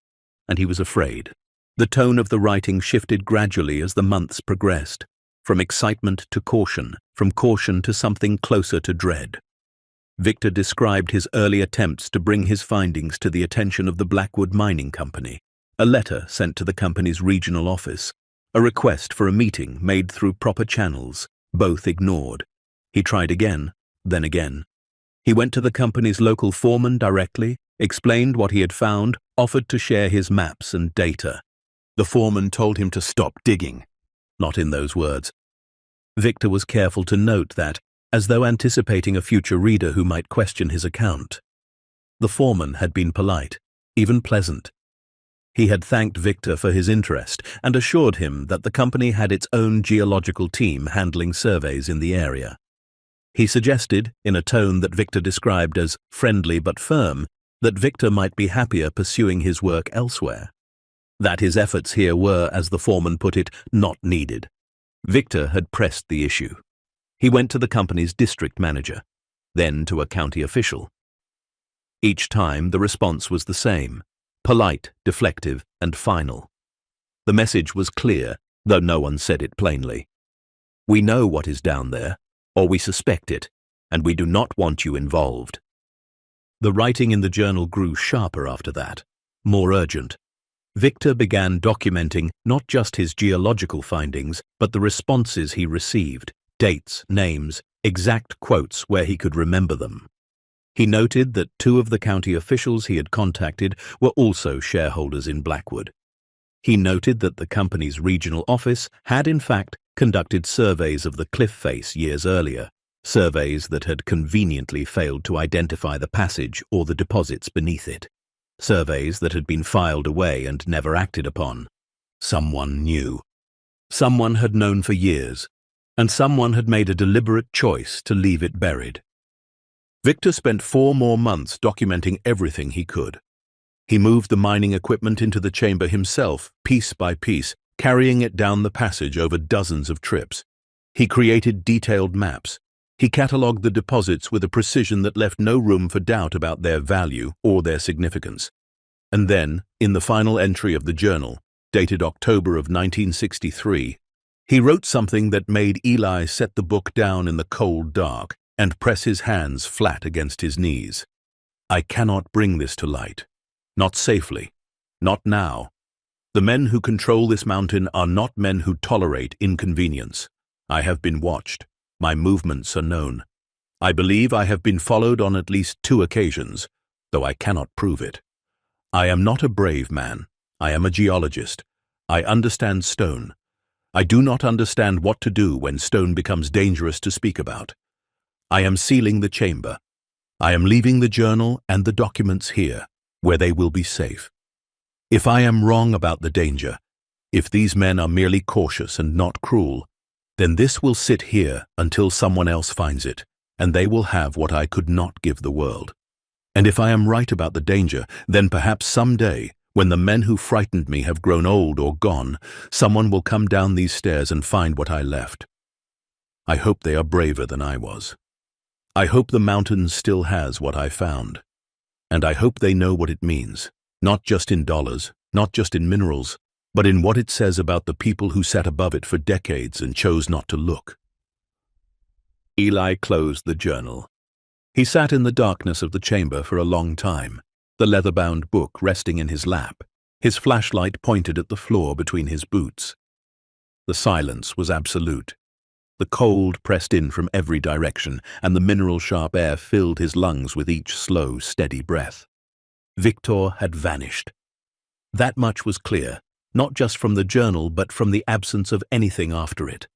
And he was afraid. The tone of the writing shifted gradually as the months progressed, from excitement to caution, from caution to something closer to dread. Victor described his early attempts to bring his findings to the attention of the Blackwood Mining Company, a letter sent to the company's regional office, a request for a meeting made through proper channels, both ignored. He tried again, then again. He went to the company's local foreman directly, explained what he had found, offered to share his maps and data. The foreman told him to stop digging. Not in those words. Victor was careful to note that, as though anticipating a future reader who might question his account. The foreman had been polite, even pleasant. He had thanked Victor for his interest and assured him that the company had its own geological team handling surveys in the area. He suggested, in a tone that Victor described as friendly but firm, that Victor might be happier pursuing his work elsewhere. That his efforts here were, as the foreman put it, not needed. Victor had pressed the issue. He went to the company's district manager, then to a county official. Each time the response was the same, polite, deflective, and final. The message was clear, though no one said it plainly. We know what is down there, or we suspect it, and we do not want you involved. The writing in the journal grew sharper after that, more urgent. Victor began documenting not just his geological findings, but the responses he received, dates, names, exact quotes where he could remember them. He noted that 2 of the county officials he had contacted were also shareholders in Blackwood. He noted that the company's regional office had in fact conducted surveys of the cliff face years earlier, surveys that had conveniently failed to identify the passage or the deposits beneath it. surveys that had been filed away and never acted upon. Someone knew. Someone had known for years, and someone had made a deliberate choice to leave it buried. Victor spent 4 more months documenting everything he could. He moved the mining equipment into the chamber himself, piece by piece, carrying it down the passage over dozens of trips. He created detailed maps. He catalogued the deposits with a precision that left no room for doubt about their value or their significance. And then, in the final entry of the journal, dated October of 1963, he wrote something that made Eli set the book down in the cold dark and press his hands flat against his knees. I cannot bring this to light. Not safely. Not now. The men who control this mountain are not men who tolerate inconvenience. I have been watched. My movements are known. I believe I have been followed on at least 2 occasions, though I cannot prove it. I am not a brave man. I am a geologist. I understand stone. I do not understand what to do when stone becomes dangerous to speak about. I am sealing the chamber. I am leaving the journal and the documents here, where they will be safe. If I am wrong about the danger, if these men are merely cautious and not cruel, then this will sit here until someone else finds it, and they will have what I could not give the world. And if I am right about the danger, then perhaps someday, when the men who frightened me have grown old or gone, someone will come down these stairs and find what I left. I hope they are braver than I was. I hope the mountain still has what I found. And I hope they know what it means, not just in dollars, not just in minerals, but in what it says about the people who sat above it for decades and chose not to look. Eli closed the journal. He sat in the darkness of the chamber for a long time, the leather-bound book resting in his lap, his flashlight pointed at the floor between his boots. The silence was absolute. The cold pressed in from every direction, and the mineral-sharp air filled his lungs with each slow, steady breath. Victor had vanished. That much was clear, not just from the journal but from the absence of anything after it.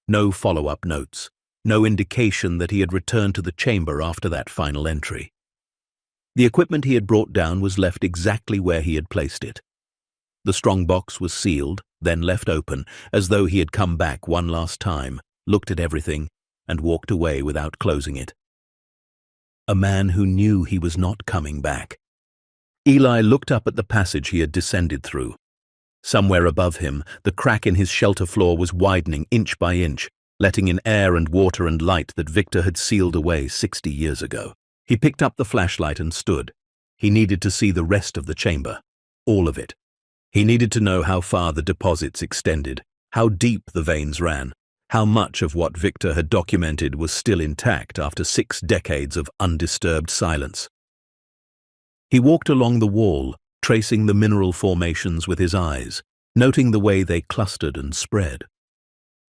No follow-up notes, no indication that he had returned to the chamber after that final entry. The equipment he had brought down was left exactly where he had placed it. The strong box was sealed, then left open, as though he had come back one last time, looked at everything, and walked away without closing it. A man who knew he was not coming back. Eli looked up at the passage he had descended through. Somewhere above him, the crack in his shelter floor was widening inch by inch, letting in air and water and light that Victor had sealed away 60 years ago. He picked up the flashlight and stood. He needed to see the rest of the chamber, all of it. He needed to know how far the deposits extended, how deep the veins ran, how much of what Victor had documented was still intact after 6 decades of undisturbed silence. He walked along the wall, tracing the mineral formations with his eyes, noting the way they clustered and spread.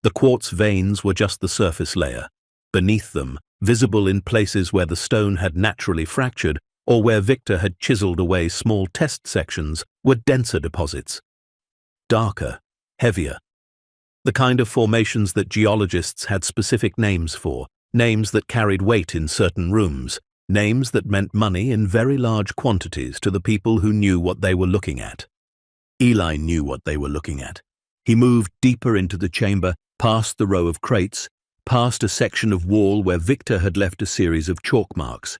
The quartz veins were just the surface layer. Beneath them, visible in places where the stone had naturally fractured or where Victor had chiseled away small test sections, were denser deposits. Darker, heavier. The kind of formations that geologists had specific names for, names that carried weight in certain rooms, names that meant money in very large quantities to the people who knew what they were looking at. Eli knew what they were looking at. He moved deeper into the chamber, past the row of crates, past a section of wall where Victor had left a series of chalk marks,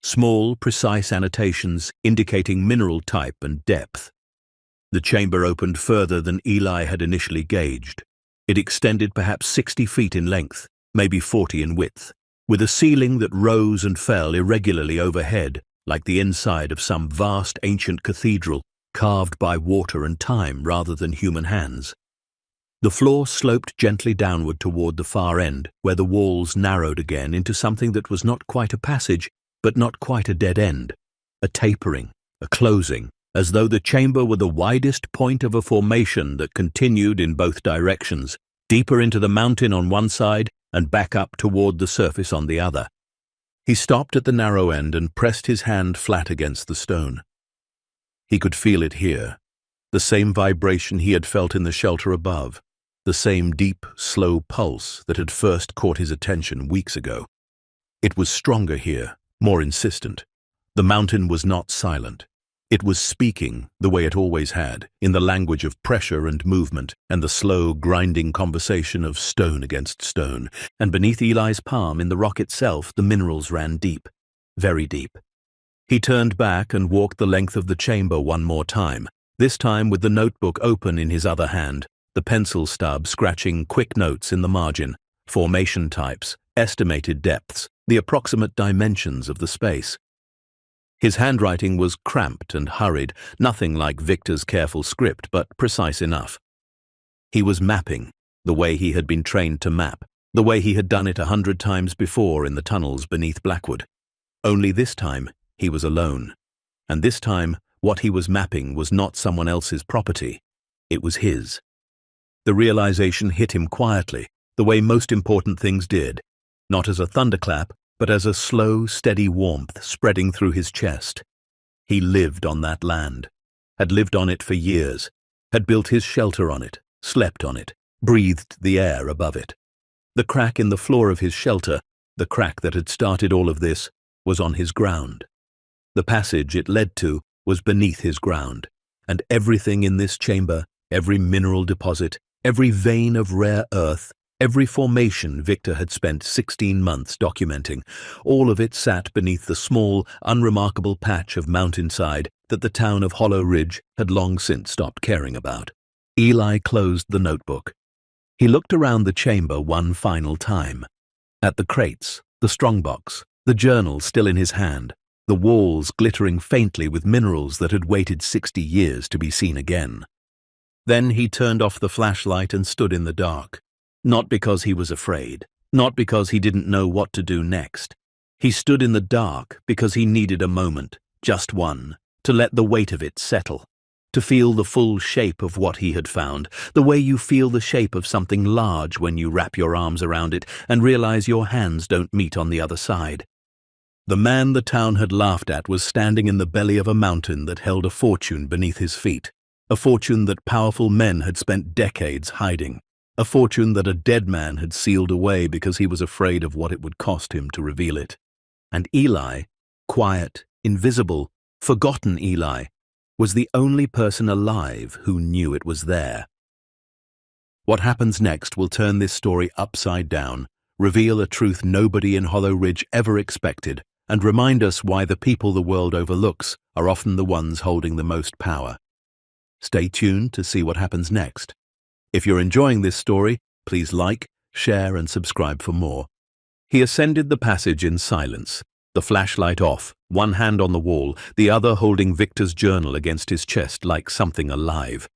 small, precise annotations indicating mineral type and depth. The chamber opened further than Eli had initially gauged. It extended perhaps 60 feet in length, maybe 40 in width, with a ceiling that rose and fell irregularly overhead, like the inside of some vast ancient cathedral carved by water and time rather than human hands. The floor sloped gently downward toward the far end, where the walls narrowed again into something that was not quite a passage, but not quite a dead end, a tapering, a closing, as though the chamber were the widest point of a formation that continued in both directions, deeper into the mountain on one side and back up toward the surface on the other. He stopped at the narrow end and pressed his hand flat against the stone. He could feel it here, the same vibration he had felt in the shelter above, the same deep, slow pulse that had first caught his attention weeks ago. It was stronger here, more insistent. The mountain was not silent. It was speaking, the way it always had, in the language of pressure and movement, and the slow, grinding conversation of stone against stone. And beneath Eli's palm, in the rock itself, the minerals ran deep, very deep. He turned back and walked the length of the chamber one more time, this time with the notebook open in his other hand, the pencil stub scratching quick notes in the margin, formation types, estimated depths, the approximate dimensions of the space. His handwriting was cramped and hurried, nothing like Victor's careful script, but precise enough. He was mapping, the way he had been trained to map, the way he had done it 100 times before in the tunnels beneath Blackwood. Only this time, he was alone. And this time, what he was mapping was not someone else's property. It was his. The realization hit him quietly, the way most important things did, not as a thunderclap, but as a slow, steady warmth spreading through his chest. He lived on that land, had lived on it for years, had built his shelter on it, slept on it, breathed the air above it. The crack in the floor of his shelter, the crack that had started all of this, was on his ground. The passage it led to was beneath his ground, and everything in this chamber, every mineral deposit, every vein of rare earth, every formation Victor had spent 16 months documenting, all of it sat beneath the small, unremarkable patch of mountainside that the town of Hollow Ridge had long since stopped caring about. Eli closed the notebook. He looked around the chamber one final time. At the crates, the strongbox, the journal still in his hand, the walls glittering faintly with minerals that had waited 60 years to be seen again. Then he turned off the flashlight and stood in the dark. Not because he was afraid, not because he didn't know what to do next. He stood in the dark because he needed a moment, just one, to let the weight of it settle, to feel the full shape of what he had found, the way you feel the shape of something large when you wrap your arms around it and realize your hands don't meet on the other side. The man the town had laughed at was standing in the belly of a mountain that held a fortune beneath his feet, a fortune that powerful men had spent decades hiding. A fortune that a dead man had sealed away because he was afraid of what it would cost him to reveal it. And Eli, quiet, invisible, forgotten Eli, was the only person alive who knew it was there. What happens next will turn this story upside down, reveal a truth nobody in Hollow Ridge ever expected, and remind us why the people the world overlooks are often the ones holding the most power. Stay tuned to see what happens next. If you're enjoying this story, please like, share, and subscribe for more. He ascended the passage in silence, the flashlight off, one hand on the wall, the other holding Victor's journal against his chest like something alive.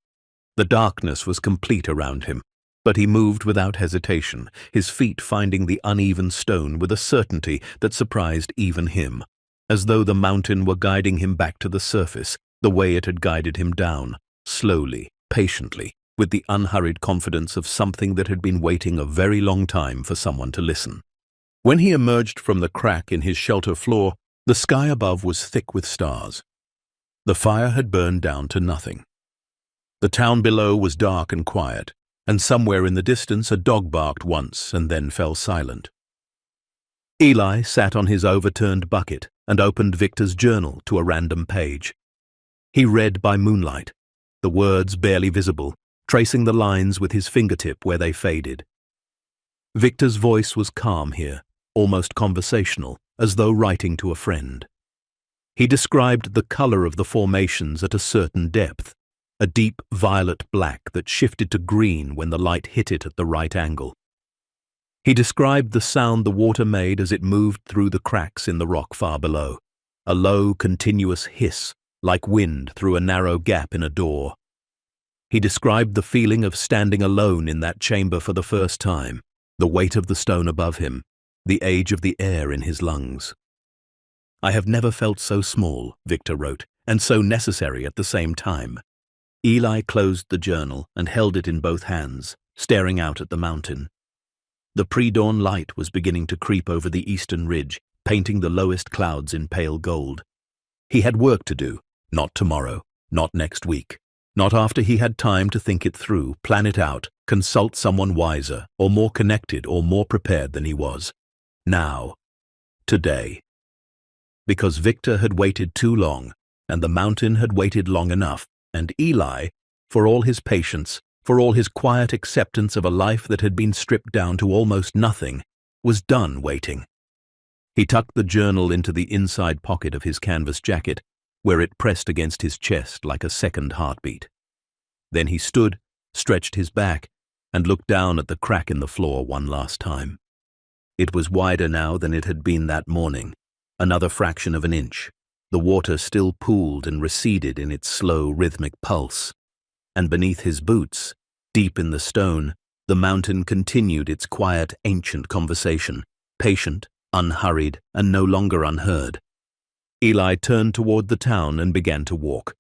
The darkness was complete around him, but he moved without hesitation, his feet finding the uneven stone with a certainty that surprised even him, as though the mountain were guiding him back to the surface, the way it had guided him down, slowly, patiently, with the unhurried confidence of something that had been waiting a very long time for someone to listen. When he emerged from the crack in his shelter floor, the sky above was thick with stars. The fire had burned down to nothing. The town below was dark and quiet, and somewhere in the distance a dog barked once and then fell silent. Eli sat on his overturned bucket and opened Victor's journal to a random page. He read by moonlight, the words barely visible, tracing the lines with his fingertip where they faded. Victor's voice was calm here, almost conversational, as though writing to a friend. He described the color of the formations at a certain depth, a deep violet black that shifted to green when the light hit it at the right angle. He described the sound the water made as it moved through the cracks in the rock far below, a low, continuous hiss, like wind through a narrow gap in a door. He described the feeling of standing alone in that chamber for the first time, the weight of the stone above him, the age of the air in his lungs. "I have never felt so small," Victor wrote, "and so necessary at the same time." Eli closed the journal and held it in both hands, staring out at the mountain. The pre-dawn light was beginning to creep over the eastern ridge, painting the lowest clouds in pale gold. He had work to do, not tomorrow, not next week. Not after he had time to think it through, plan it out, consult someone wiser, or more connected, or more prepared than he was. Now. Today. Because Victor had waited too long, and the mountain had waited long enough, and Eli, for all his patience, for all his quiet acceptance of a life that had been stripped down to almost nothing, was done waiting. He tucked the journal into the inside pocket of his canvas jacket, where it pressed against his chest like a second heartbeat. Then he stood, stretched his back, and looked down at the crack in the floor one last time. It was wider now than it had been that morning, another fraction of an inch. The water still pooled and receded in its slow, rhythmic pulse. And beneath his boots, deep in the stone, the mountain continued its quiet, ancient conversation, patient, unhurried, and no longer unheard. Eli turned toward the town and began to walk.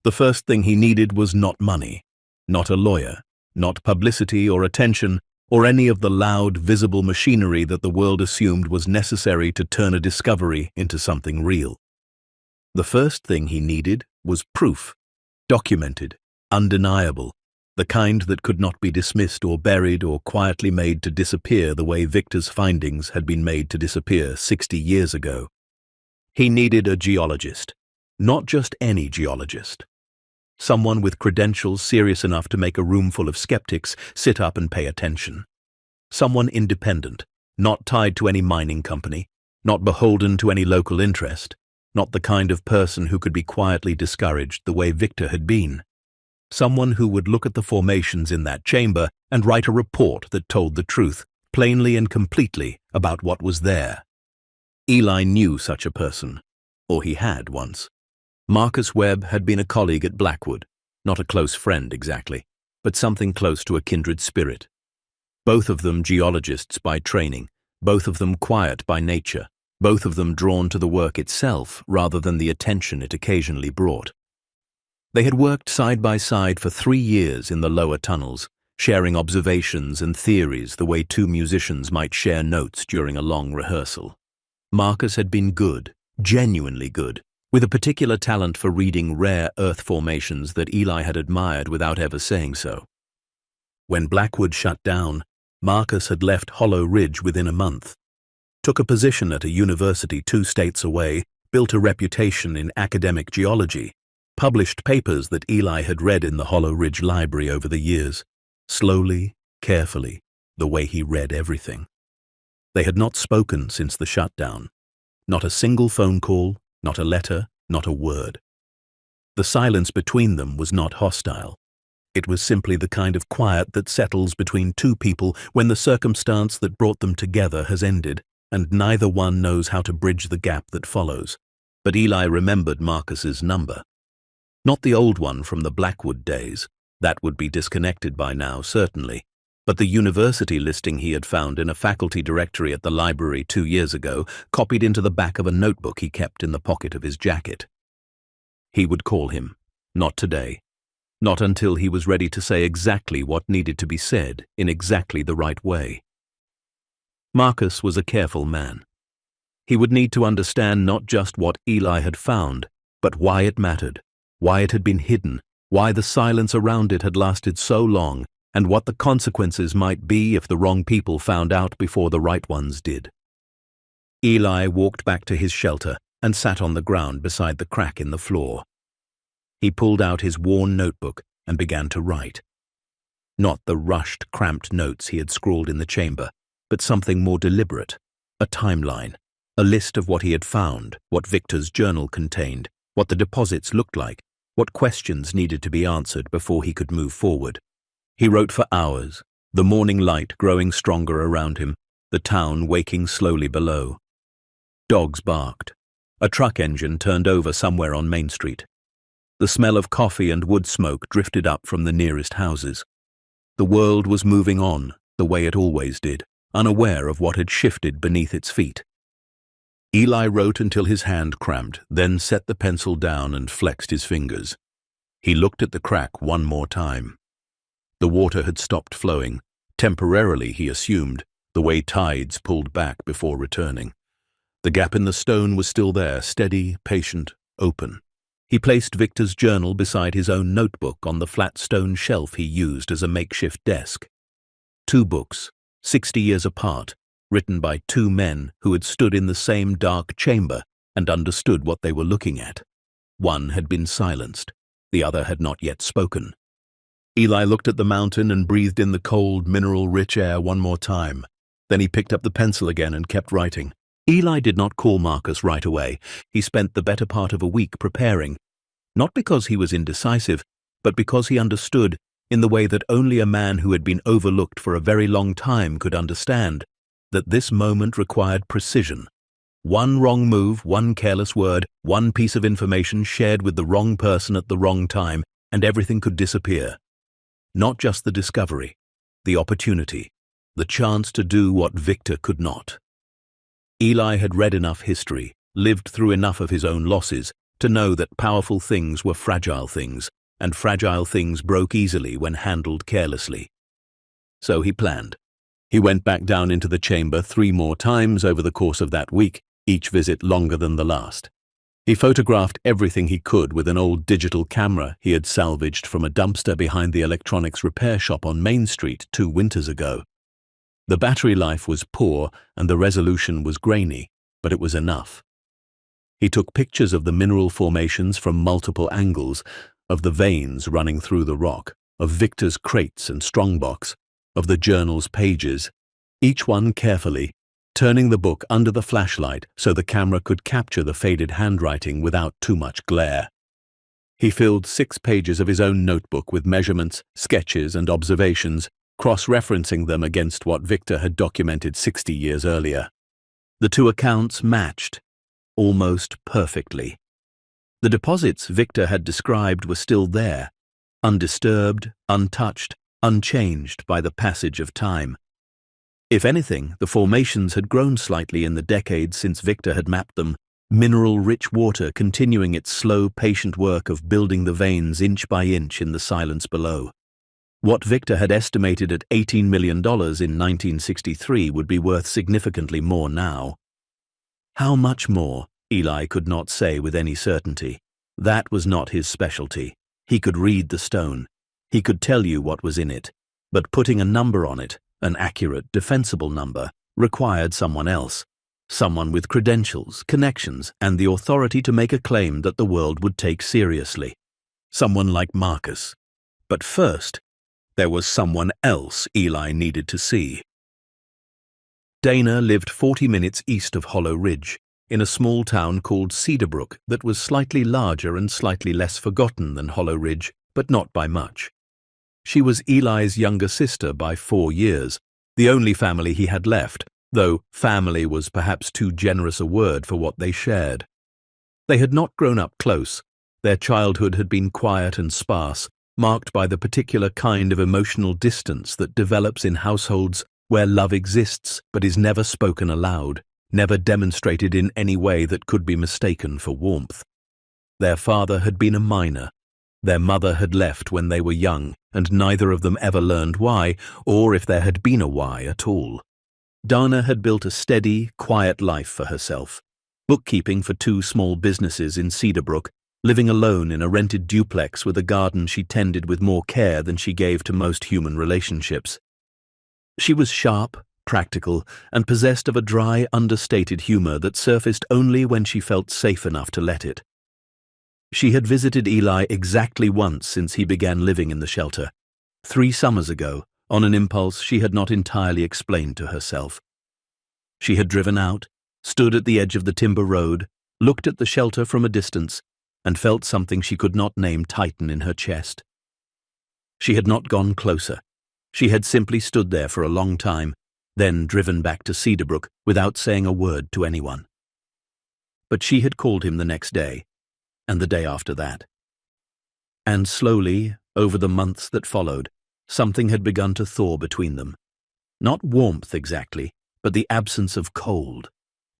The first thing he needed was not money, not a lawyer, not publicity or attention, or any of the loud, visible machinery that the world assumed was necessary to turn a discovery into something real. The first thing he needed was proof, documented, undeniable, the kind that could not be dismissed or buried or quietly made to disappear the way Victor's findings had been made to disappear 60 years ago. He needed a geologist, not just any geologist. Someone with credentials serious enough to make a room full of skeptics sit up and pay attention. Someone independent, not tied to any mining company, not beholden to any local interest, not the kind of person who could be quietly discouraged the way Victor had been. Someone who would look at the formations in that chamber and write a report that told the truth, plainly and completely, about what was there. Eli knew such a person, or he had once. Marcus Webb had been a colleague at Blackwood, not a close friend exactly, but something close to a kindred spirit. Both of them geologists by training, both of them quiet by nature, both of them drawn to the work itself rather than the attention it occasionally brought. They had worked side by side for 3 years in the lower tunnels, sharing observations and theories the way two musicians might share notes during a long rehearsal. Marcus had been good, genuinely good, with a particular talent for reading rare earth formations that Eli had admired without ever saying so. When Blackwood shut down, Marcus had left Hollow Ridge within a month, took a position at a university 2 states away, built a reputation in academic geology, published papers that Eli had read in the Hollow Ridge Library over the years, slowly, carefully, the way he read everything. They had not spoken since the shutdown. Not a single phone call, not a letter, not a word. The silence between them was not hostile. It was simply the kind of quiet that settles between two people when the circumstance that brought them together has ended, and neither one knows how to bridge the gap that follows. But Eli remembered Marcus's number. Not the old one from the Blackwood days. That would be disconnected by now, certainly. But the university listing he had found in a faculty directory at the library 2 years ago, copied into the back of a notebook he kept in the pocket of his jacket. He would call him. Not today. Not until he was ready to say exactly what needed to be said in exactly the right way. Marcus was a careful man. He would need to understand not just what Eli had found, but why it mattered, why it had been hidden, why the silence around it had lasted so long, and what the consequences might be if the wrong people found out before the right ones did. Eli walked back to his shelter and sat on the ground beside the crack in the floor. He pulled out his worn notebook and began to write. Not the rushed, cramped notes he had scrawled in the chamber, but something more deliberate, a timeline, a list of what he had found, what Victor's journal contained, what the deposits looked like, what questions needed to be answered before he could move forward. He wrote for hours, the morning light growing stronger around him, the town waking slowly below. Dogs barked. A truck engine turned over somewhere on Main Street. The smell of coffee and wood smoke drifted up from the nearest houses. The world was moving on, the way it always did, unaware of what had shifted beneath its feet. Eli wrote until his hand cramped, then set the pencil down and flexed his fingers. He looked at the crack one more time. The water had stopped flowing, temporarily he assumed, the way tides pulled back before returning. The gap in the stone was still there, steady, patient, open. He placed Victor's journal beside his own notebook on the flat stone shelf he used as a makeshift desk. 2 books, 60 years apart, written by 2 men who had stood in the same dark chamber and understood what they were looking at. One had been silenced. The other had not yet spoken. Eli looked at the mountain and breathed in the cold, mineral-rich air one more time. Then he picked up the pencil again and kept writing. Eli did not call Marcus right away. He spent the better part of a week preparing, not because he was indecisive, but because he understood, in the way that only a man who had been overlooked for a very long time could understand, that this moment required precision. One wrong move, one careless word, one piece of information shared with the wrong person at the wrong time, and everything could disappear. Not just the discovery, the opportunity, the chance to do what Victor could not. Eli had read enough history, lived through enough of his own losses, to know that powerful things were fragile things, and fragile things broke easily when handled carelessly. So he planned. He went back down into the chamber 3 more times over the course of that week, each visit longer than the last. He photographed everything he could with an old digital camera he had salvaged from a dumpster behind the electronics repair shop on Main Street 2 winters ago. The battery life was poor and the resolution was grainy, but it was enough. He took pictures of the mineral formations from multiple angles, of the veins running through the rock, of Victor's crates and strongbox, of the journal's pages, each one carefully, turning the book under the flashlight so the camera could capture the faded handwriting without too much glare. He filled 6 pages of his own notebook with measurements, sketches, and observations, cross-referencing them against what Victor had documented 60 years earlier. The 2 accounts matched, almost perfectly. The deposits Victor had described were still there, undisturbed, untouched, unchanged by the passage of time. If anything, the formations had grown slightly in the decades since Victor had mapped them, mineral-rich water continuing its slow, patient work of building the veins inch by inch in the silence below. What Victor had estimated at $18 million in 1963 would be worth significantly more now. How much more, Eli could not say with any certainty. That was not his specialty. He could read the stone. He could tell you what was in it. But putting a number on it, an accurate, defensible number, required someone else. Someone with credentials, connections, and the authority to make a claim that the world would take seriously. Someone like Marcus. But first, there was someone else Eli needed to see. Dana lived 40 minutes east of Hollow Ridge, in a small town called Cedarbrook that was slightly larger and slightly less forgotten than Hollow Ridge, but not by much. She was Eli's younger sister by 4 years, the only family he had left, though family was perhaps too generous a word for what they shared. They had not grown up close. Their childhood had been quiet and sparse, marked by the particular kind of emotional distance that develops in households where love exists but is never spoken aloud, never demonstrated in any way that could be mistaken for warmth. Their father had been a miner. Their mother had left when they were young, and neither of them ever learned why, or if there had been a why at all. Dana had built a steady, quiet life for herself, bookkeeping for 2 small businesses in Cedarbrook, living alone in a rented duplex with a garden she tended with more care than she gave to most human relationships. She was sharp, practical, and possessed of a dry, understated humor that surfaced only when she felt safe enough to let it. She had visited Eli exactly once since he began living in the shelter, 3 summers ago, on an impulse she had not entirely explained to herself. She had driven out, stood at the edge of the timber road, looked at the shelter from a distance, and felt something she could not name tighten in her chest. She had not gone closer. She had simply stood there for a long time, then driven back to Cedarbrook without saying a word to anyone. But she had called him the next day, and the day after that. And slowly, over the months that followed, something had begun to thaw between them. Not warmth exactly, but the absence of cold,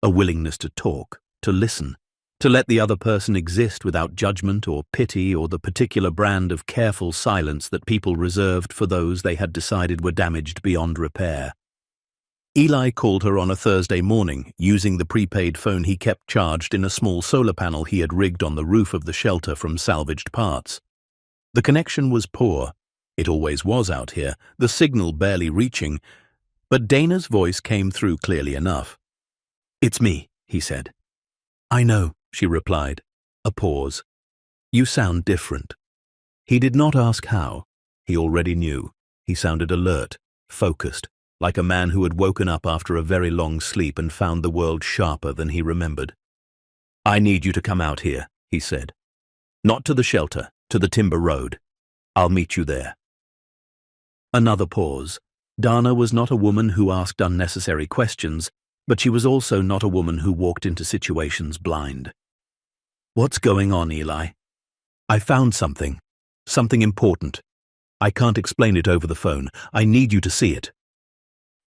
a willingness to talk, to listen, to let the other person exist without judgment or pity or the particular brand of careful silence that people reserved for those they had decided were damaged beyond repair. Eli called her on a Thursday morning, using the prepaid phone he kept charged in a small solar panel he had rigged on the roof of the shelter from salvaged parts. The connection was poor. It always was out here, the signal barely reaching, but Dana's voice came through clearly enough. "It's me," he said. "I know," she replied. A pause. You sound different. He did not ask how. He already knew. He sounded alert, focused, like a man who had woken up after a very long sleep and found the world sharper than he remembered. I need you to come out here, he said. Not to the shelter, to the timber road. I'll meet you there. Another pause. Dana was not a woman who asked unnecessary questions, but she was also not a woman who walked into situations blind. What's going on, Eli? I found something. Something important. I can't explain it over the phone. I need you to see it.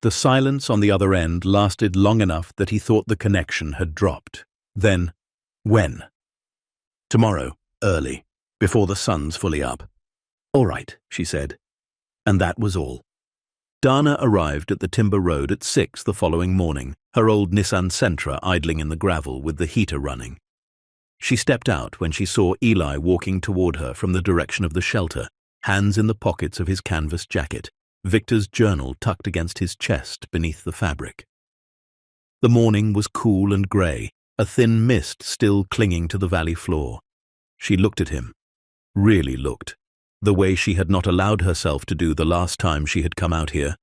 The silence on the other end lasted long enough that he thought the connection had dropped. Then, when? Tomorrow, early, before the sun's fully up. All right, she said. And that was all. Dana arrived at the timber road at 6 the following morning, her old Nissan Sentra idling in the gravel with the heater running. She stepped out when she saw Eli walking toward her from the direction of the shelter, hands in the pockets of his canvas jacket, Victor's journal tucked against his chest beneath the fabric. The morning was cool and grey, a thin mist still clinging to the valley floor. She looked at him, really looked, the way she had not allowed herself to do the last time she had come out here.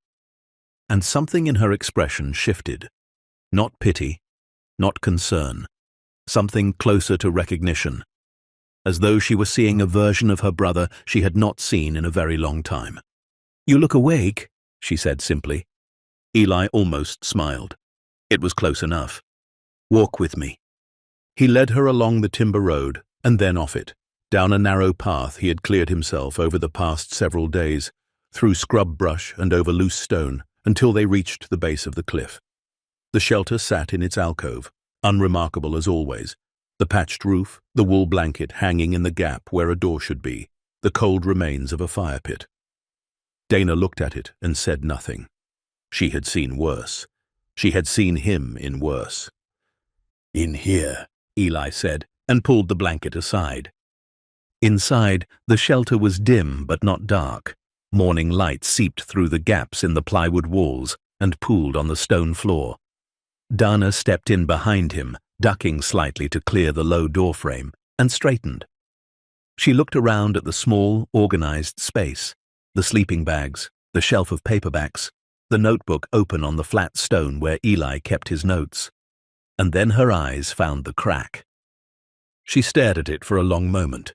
And something in her expression shifted. Not pity, not concern, something closer to recognition, as though she were seeing a version of her brother she had not seen in a very long time. You look awake, she said simply. Eli almost smiled. It was close enough. Walk with me. He led her along the timber road and then off it, down a narrow path he had cleared himself over the past several days, through scrub brush and over loose stone, until they reached the base of the cliff. The shelter sat in its alcove, unremarkable as always, the patched roof, the wool blanket hanging in the gap where a door should be, the cold remains of a fire pit. Dana looked at it and said nothing. She had seen worse. She had seen him in worse. In here, Eli said, and pulled the blanket aside. Inside, the shelter was dim but not dark. Morning light seeped through the gaps in the plywood walls and pooled on the stone floor. Dana stepped in behind him, ducking slightly to clear the low doorframe, and straightened. She looked around at the small, organized space, the sleeping bags, the shelf of paperbacks, the notebook open on the flat stone where Eli kept his notes. And then her eyes found the crack. She stared at it for a long moment.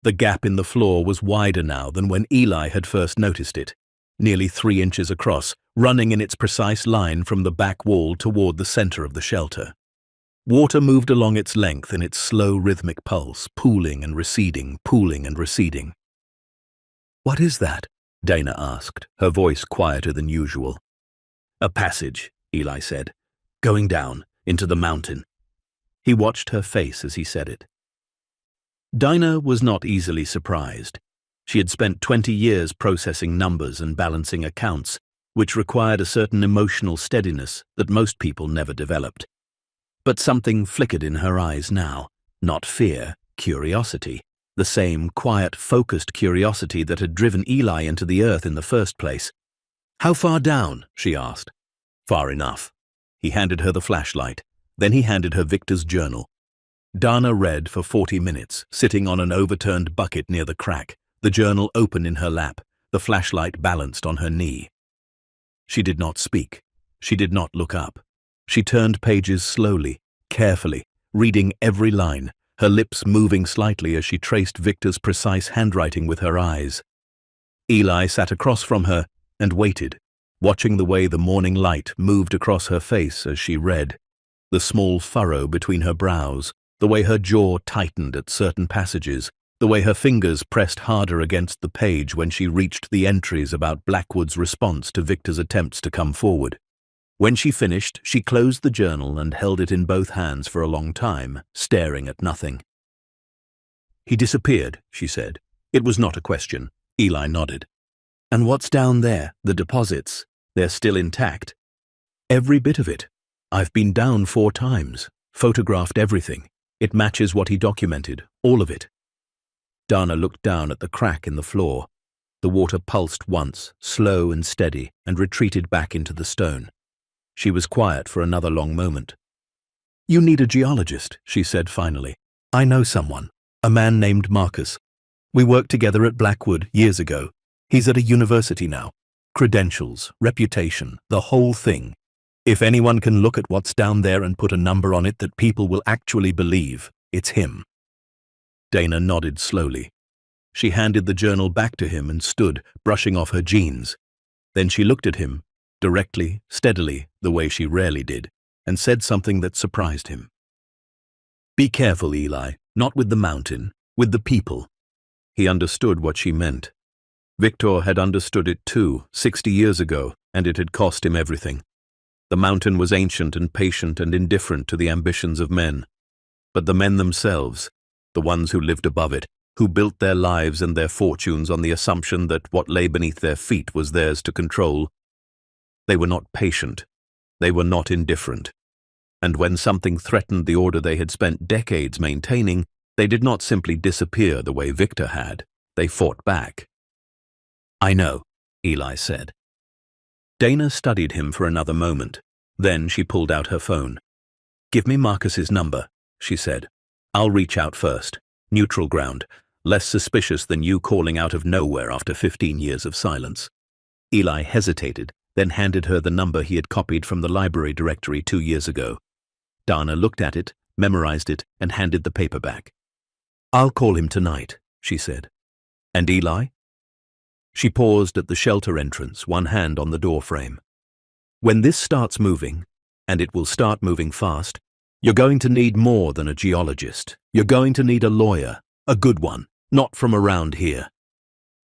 The gap in the floor was wider now than when Eli had first noticed it, nearly 3 inches across, running in its precise line from the back wall toward the center of the shelter. Water moved along its length in its slow rhythmic pulse, pooling and receding, pooling and receding. What is that? Dana asked, her voice quieter than usual. A passage, Eli said, going down into the mountain. He watched her face as he said it. Dinah was not easily surprised. She had spent 20 years processing numbers and balancing accounts, which required a certain emotional steadiness that most people never developed. But something flickered in her eyes now, not fear, curiosity, the same quiet, focused curiosity that had driven Eli into the earth in the first place. How far down? She asked. Far enough. He handed her the flashlight. Then he handed her Victor's journal. Dana read for 40 minutes, sitting on an overturned bucket near the crack, the journal open in her lap, the flashlight balanced on her knee. She did not speak. She did not look up. She turned pages slowly, carefully, reading every line, her lips moving slightly as she traced Victor's precise handwriting with her eyes. Eli sat across from her and waited, watching the way the morning light moved across her face as she read, the small furrow between her brows, the way her jaw tightened at certain passages, the way her fingers pressed harder against the page when she reached the entries about Blackwood's response to Victor's attempts to come forward. When she finished, she closed the journal and held it in both hands for a long time, staring at nothing. He disappeared, she said. It was not a question. Eli nodded. And what's down there, the deposits? They're still intact. Every bit of it. I've been down 4 times, photographed everything. It matches what he documented, all of it. Dana looked down at the crack in the floor. The water pulsed once, slow and steady, and retreated back into the stone. She was quiet for another long moment. You need a geologist, she said finally. I know someone. A man named Marcus. We worked together at Blackwood years ago. He's at a university now. Credentials, reputation, the whole thing. If anyone can look at what's down there and put a number on it that people will actually believe, it's him." Dana nodded slowly. She handed the journal back to him and stood, brushing off her jeans. Then she looked at him, directly, steadily, the way she rarely did, and said something that surprised him. "Be careful, Eli, not with the mountain, with the people." He understood what she meant. Victor had understood it too, 60 years ago, and it had cost him everything. The mountain was ancient and patient and indifferent to the ambitions of men. But the men themselves, the ones who lived above it, who built their lives and their fortunes on the assumption that what lay beneath their feet was theirs to control, they were not patient, they were not indifferent. And when something threatened the order they had spent decades maintaining, they did not simply disappear the way Victor had, they fought back. "I know," Eli said. Dana studied him for another moment. Then she pulled out her phone. "Give me Marcus's number," she said. "I'll reach out first. Neutral ground. Less suspicious than you calling out of nowhere after 15 years of silence." Eli hesitated, then handed her the number he had copied from the library directory 2 years ago. Dana looked at it, memorized it, and handed the paper back. "I'll call him tonight," she said. "And Eli?" She paused at the shelter entrance, one hand on the door frame. "When this starts moving, and it will start moving fast, you're going to need more than a geologist. You're going to need a lawyer, a good one, not from around here."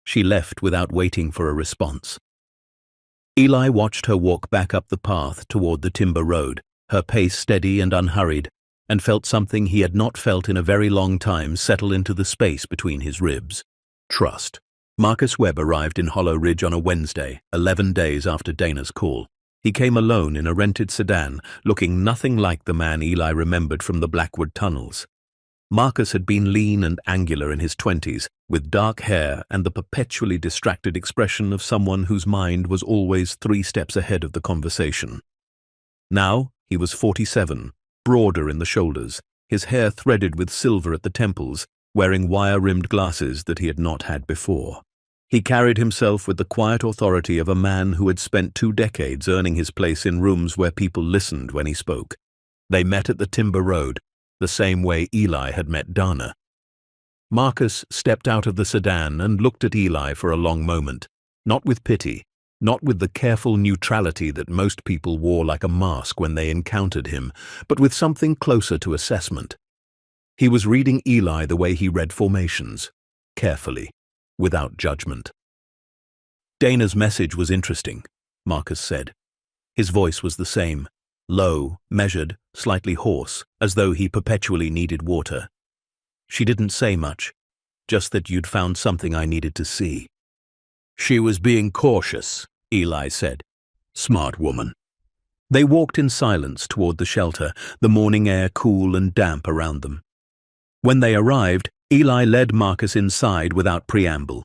She left without waiting for a response. Eli watched her walk back up the path toward the timber road, her pace steady and unhurried, and felt something he had not felt in a very long time settle into the space between his ribs. Trust. Marcus Webb arrived in Hollow Ridge on a Wednesday, 11 days after Dana's call. He came alone in a rented sedan, looking nothing like the man Eli remembered from the Blackwood tunnels. Marcus had been lean and angular in his 20s, with dark hair and the perpetually distracted expression of someone whose mind was always 3 steps ahead of the conversation. Now he was 47, broader in the shoulders, his hair threaded with silver at the temples, wearing wire-rimmed glasses that he had not had before. He carried himself with the quiet authority of a man who had spent 2 decades earning his place in rooms where people listened when he spoke. They met at the timber road, the same way Eli had met Dana. Marcus stepped out of the sedan and looked at Eli for a long moment, not with pity, not with the careful neutrality that most people wore like a mask when they encountered him, but with something closer to assessment. He was reading Eli the way he read formations, carefully, without judgment. "Dana's message was interesting," Marcus said. His voice was the same, low, measured, slightly hoarse, as though he perpetually needed water. "She didn't say much, just that you'd found something I needed to see." "She was being cautious," Eli said. "Smart woman." They walked in silence toward the shelter, the morning air cool and damp around them. When they arrived, Eli led Marcus inside without preamble.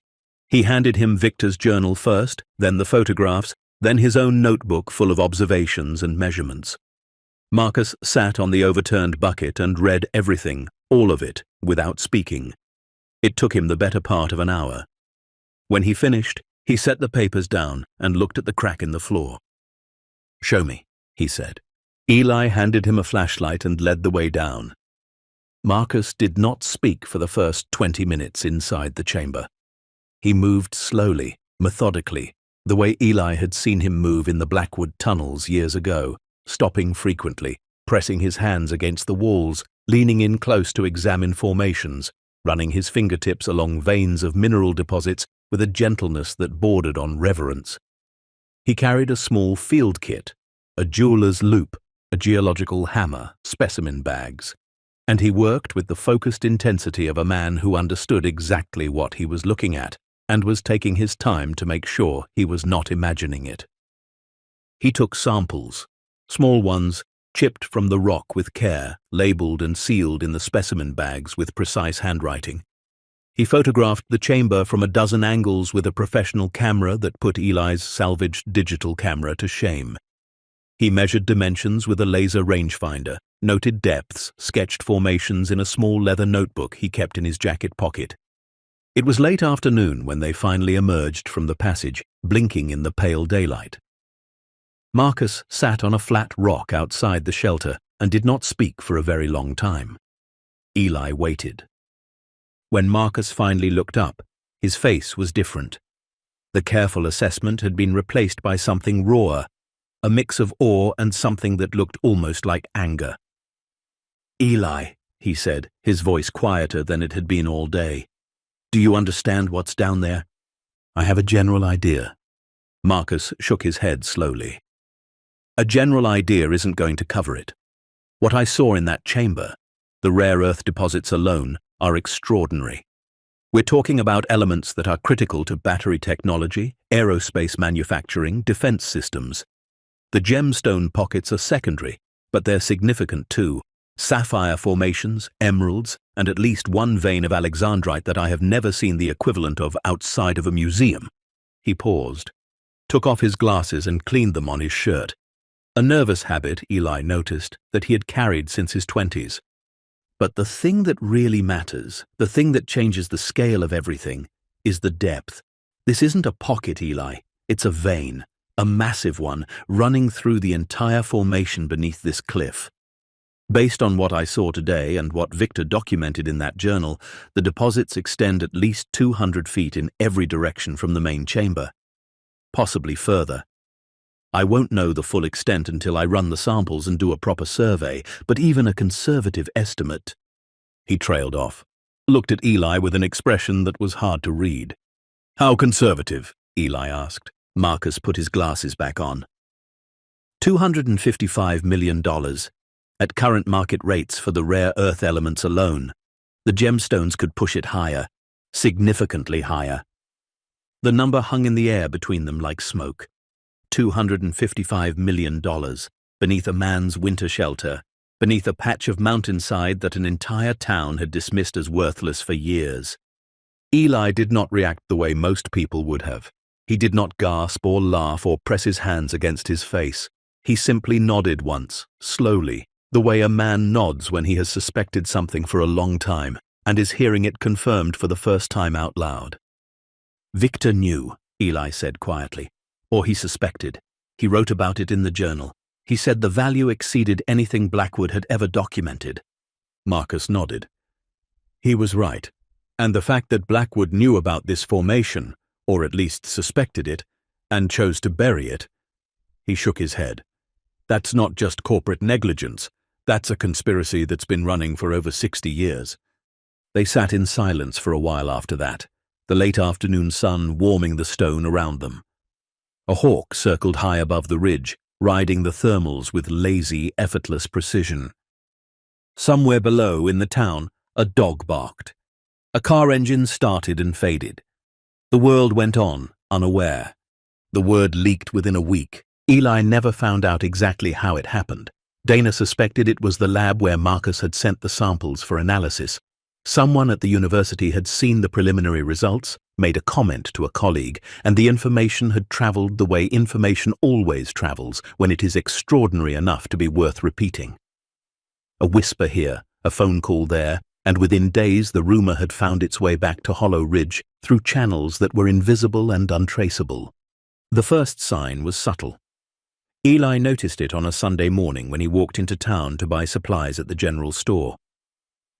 He handed him Victor's journal first, then the photographs, then his own notebook full of observations and measurements. Marcus sat on the overturned bucket and read everything, all of it, without speaking. It took him the better part of an hour. When he finished, he set the papers down and looked at the crack in the floor. "Show me," he said. Eli handed him a flashlight and led the way down. Marcus did not speak for the first 20 minutes inside the chamber. He moved slowly, methodically, the way Eli had seen him move in the Blackwood tunnels years ago, stopping frequently, pressing his hands against the walls, leaning in close to examine formations, running his fingertips along veins of mineral deposits with a gentleness that bordered on reverence. He carried a small field kit, a jeweler's loop, a geological hammer, specimen bags, and he worked with the focused intensity of a man who understood exactly what he was looking at and was taking his time to make sure he was not imagining it. He took samples, small ones, chipped from the rock with care, labeled and sealed in the specimen bags with precise handwriting. He photographed the chamber from a dozen angles with a professional camera that put Eli's salvaged digital camera to shame. He measured dimensions with a laser rangefinder, noted depths, sketched formations in a small leather notebook he kept in his jacket pocket. It was late afternoon when they finally emerged from the passage, blinking in the pale daylight. Marcus sat on a flat rock outside the shelter and did not speak for a very long time. Eli waited. When Marcus finally looked up, his face was different. The careful assessment had been replaced by something rawer, a mix of awe and something that looked almost like anger. "Eli," he said, his voice quieter than it had been all day. "Do you understand what's down there?" "I have a general idea." Marcus shook his head slowly. "A general idea isn't going to cover it. What I saw in that chamber, the rare earth deposits alone, are extraordinary. We're talking about elements that are critical to battery technology, aerospace manufacturing, defense systems. The gemstone pockets are secondary, but they're significant too. Sapphire formations, emeralds, and at least one vein of alexandrite that I have never seen the equivalent of outside of a museum." He paused, took off his glasses and cleaned them on his shirt. A nervous habit, Eli noticed, that he had carried since his 20s. But the thing that really matters, the thing that changes the scale of everything, is the depth. This isn't a pocket, Eli. It's a vein, a massive one, running through the entire formation beneath this cliff. Based on what I saw today and what Victor documented in that journal, the deposits extend at least 200 feet in every direction from the main chamber. Possibly further. I won't know the full extent until I run the samples and do a proper survey, but even a conservative estimate. He trailed off, looked at Eli with an expression that was hard to read. "How conservative?" Eli asked. Marcus put his glasses back on. $255 million. At current market rates for the rare earth elements alone. The gemstones could push it higher, significantly higher. The number hung in the air between them like smoke. $255 million, beneath a man's winter shelter, beneath a patch of mountainside that an entire town had dismissed as worthless for years. Eli did not react the way most people would have. He did not gasp or laugh or press his hands against his face. He simply nodded once, slowly, the way a man nods when he has suspected something for a long time and is hearing it confirmed for the first time out loud. "Victor knew," Eli said quietly. "Or he suspected. He wrote about it in the journal. He said the value exceeded anything Blackwood had ever documented." Marcus nodded. He was right. And the fact that Blackwood knew about this formation, or at least suspected it, and chose to bury it. He shook his head. "That's not just corporate negligence. That's a conspiracy that's been running for over 60 years. They sat in silence for a while after that, the late afternoon sun warming the stone around them. A hawk circled high above the ridge, riding the thermals with lazy, effortless precision. Somewhere below, in the town, a dog barked. A car engine started and faded. The world went on, unaware. The word leaked within a week. Eli never found out exactly how it happened. Dana suspected it was the lab where Marcus had sent the samples for analysis. Someone at the university had seen the preliminary results, made a comment to a colleague, and the information had traveled the way information always travels when it is extraordinary enough to be worth repeating. A whisper here, a phone call there, and within days the rumor had found its way back to Hollow Ridge through channels that were invisible and untraceable. The first sign was subtle. Eli noticed it on a Sunday morning when he walked into town to buy supplies at the general store.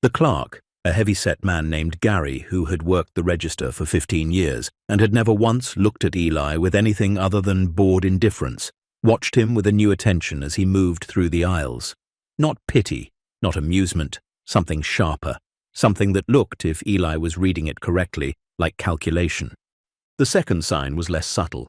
The clerk, a heavy-set man named Gary who had worked the register for 15 years and had never once looked at Eli with anything other than bored indifference, watched him with a new attention as he moved through the aisles. Not pity, not amusement, something sharper, something that looked, if Eli was reading it correctly, like calculation. The second sign was less subtle.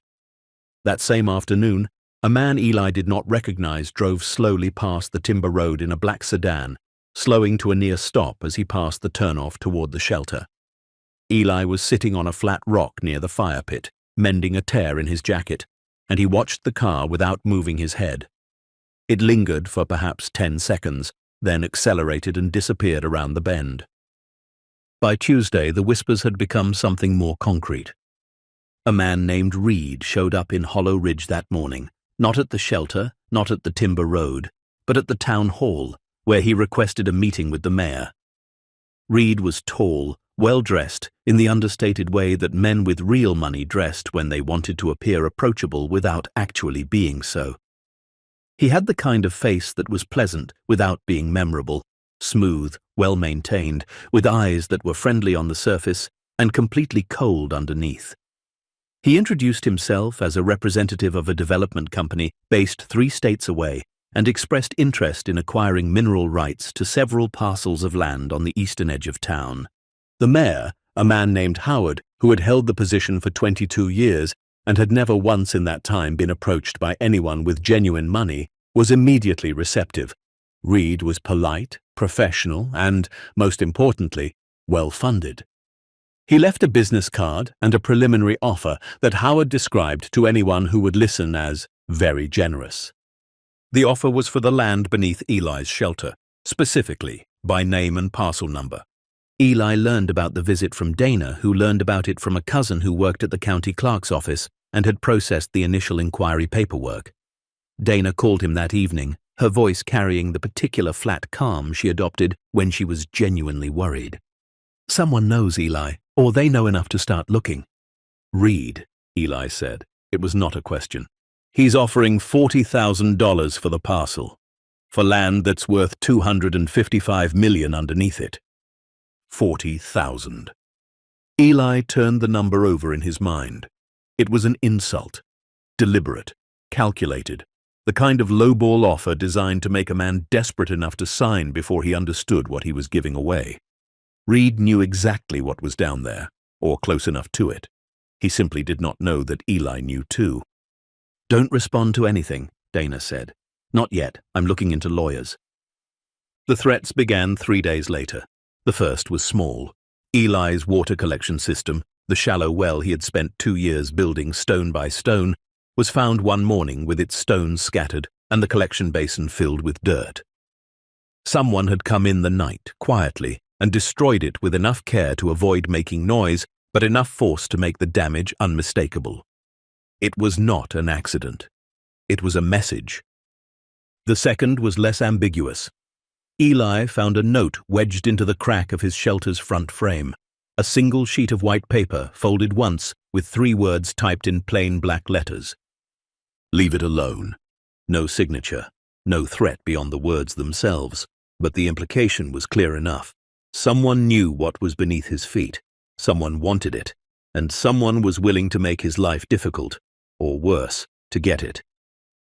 That same afternoon, a man Eli did not recognize drove slowly past the timber road in a black sedan, slowing to a near stop as he passed the turnoff toward the shelter. Eli was sitting on a flat rock near the fire pit, mending a tear in his jacket, and he watched the car without moving his head. It lingered for perhaps 10 seconds, then accelerated and disappeared around the bend. By Tuesday, the whispers had become something more concrete. A man named Reed showed up in Hollow Ridge that morning, Not at the shelter, not at the timber road, but at the town hall, where he requested a meeting with the mayor. Reed was tall, well-dressed, in the understated way that men with real money dressed when they wanted to appear approachable without actually being so. He had the kind of face that was pleasant without being memorable, smooth, well-maintained, with eyes that were friendly on the surface and completely cold underneath. He introduced himself as a representative of a development company based 3 states away and expressed interest in acquiring mineral rights to several parcels of land on the eastern edge of town. The mayor, a man named Howard, who had held the position for 22 years and had never once in that time been approached by anyone with genuine money, was immediately receptive. Reed was polite, professional, and, most importantly, well-funded. He left a business card and a preliminary offer that Howard described to anyone who would listen as very generous. The offer was for the land beneath Eli's shelter, specifically by name and parcel number. Eli learned about the visit from Dana, who learned about it from a cousin who worked at the county clerk's office and had processed the initial inquiry paperwork. Dana called him that evening, her voice carrying the particular flat calm she adopted when she was genuinely worried. "Someone knows Eli, or they know enough to start looking." "Reed," Eli said. It was not a question. "He's offering $40,000 for the parcel, for land that's worth $255 million underneath it." 40,000. Eli turned the number over in his mind. It was an insult. Deliberate, calculated, the kind of lowball offer designed to make a man desperate enough to sign before he understood what he was giving away. Reed knew exactly what was down there, or close enough to it. He simply did not know that Eli knew too. "Don't respond to anything," Dana said. "Not yet. I'm looking into lawyers." The threats began 3 days later. The first was small. Eli's water collection system, the shallow well he had spent 2 years building stone by stone, was found one morning with its stones scattered and the collection basin filled with dirt. Someone had come in the night, quietly, and destroyed it with enough care to avoid making noise, but enough force to make the damage unmistakable. It was not an accident. It was a message. The second was less ambiguous. Eli found a note wedged into the crack of his shelter's front frame, a single sheet of white paper folded once with 3 words typed in plain black letters. "Leave it alone." No signature, no threat beyond the words themselves, but the implication was clear enough. Someone knew what was beneath his feet, someone wanted it, and someone was willing to make his life difficult, or worse, to get it.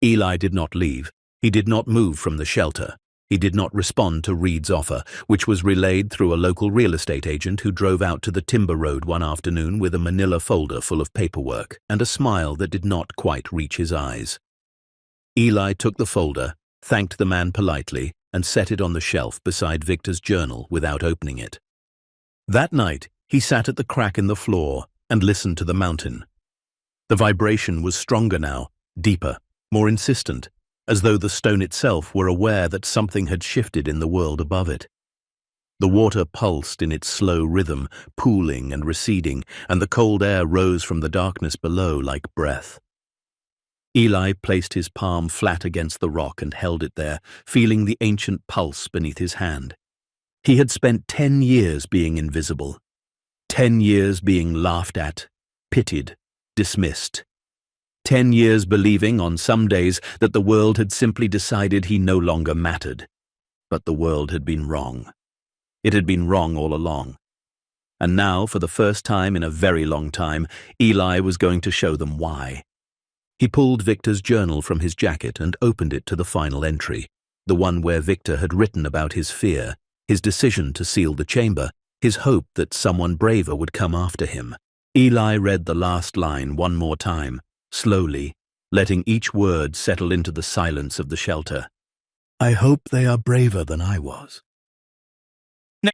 Eli did not leave. He did not move from the shelter. He did not respond to Reed's offer, which was relayed through a local real estate agent who drove out to the timber road one afternoon with a manila folder full of paperwork and a smile that did not quite reach his eyes. Eli took the folder, thanked the man politely, and set it on the shelf beside Victor's journal without opening it. That night, he sat at the crack in the floor and listened to the mountain. The vibration was stronger now, deeper, more insistent, as though the stone itself were aware that something had shifted in the world above it. The water pulsed in its slow rhythm, pooling and receding, and the cold air rose from the darkness below like breath. Eli placed his palm flat against the rock and held it there, feeling the ancient pulse beneath his hand. He had spent 10 years being invisible, 10 years being laughed at, pitied, dismissed. 10 years believing on some days that the world had simply decided he no longer mattered. But the world had been wrong. It had been wrong all along. And now, for the first time in a very long time, Eli was going to show them why. He pulled Victor's journal from his jacket and opened it to the final entry, the one where Victor had written about his fear, his decision to seal the chamber, his hope that someone braver would come after him. Eli read the last line one more time, slowly, letting each word settle into the silence of the shelter. "I hope they are braver than I was."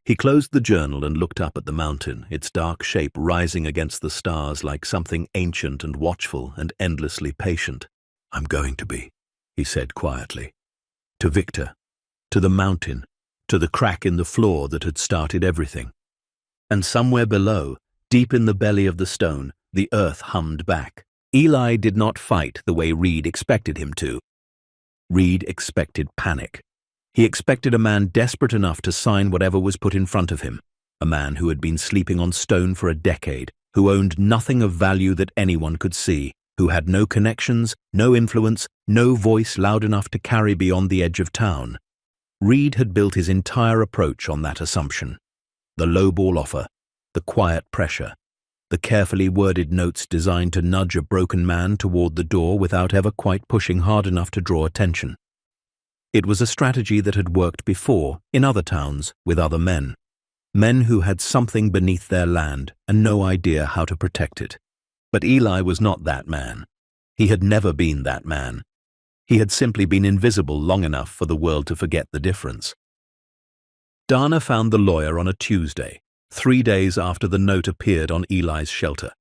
He closed the journal and looked up at the mountain, its dark shape rising against the stars like something ancient and watchful and endlessly patient. "I'm going to be," he said quietly. To Victor, to the mountain, to the crack in the floor that had started everything. And somewhere below, deep in the belly of the stone, the earth hummed back, Eli did not fight the way Reed expected him to. Reed expected panic. He expected a man desperate enough to sign whatever was put in front of him, a man who had been sleeping on stone for a decade, who owned nothing of value that anyone could see, who had no connections, no influence, no voice loud enough to carry beyond the edge of town. Reed had built his entire approach on that assumption. The lowball offer, the quiet pressure, the carefully worded notes designed to nudge a broken man toward the door without ever quite pushing hard enough to draw attention. It was a strategy that had worked before, in other towns, with other men. Men who had something beneath their land and no idea how to protect it. But Eli was not that man. He had never been that man. He had simply been invisible long enough for the world to forget the difference. Dana found the lawyer on a Tuesday, 3 days after the note appeared on Eli's shelter.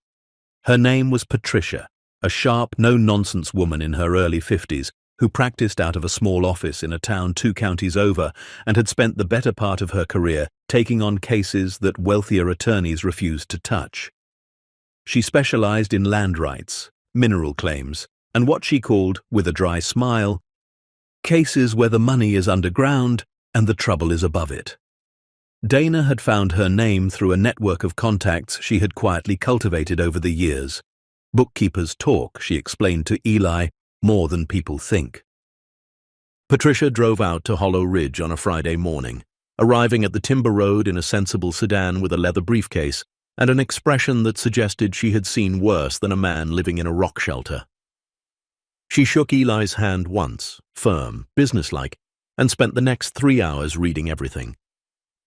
Her name was Patricia, a sharp, no-nonsense woman in her early 50s who practiced out of a small office in a town 2 counties over and had spent the better part of her career taking on cases that wealthier attorneys refused to touch. She specialized in land rights, mineral claims, and what she called, with a dry smile, cases where the money is underground and the trouble is above it. Dana had found her name through a network of contacts she had quietly cultivated over the years. Bookkeepers talk, she explained to Eli, more than people think. Patricia drove out to Hollow Ridge on a Friday morning, arriving at the timber road in a sensible sedan with a leather briefcase and an expression that suggested she had seen worse than a man living in a rock shelter. She shook Eli's hand once, firm, businesslike, and spent the next 3 hours reading everything.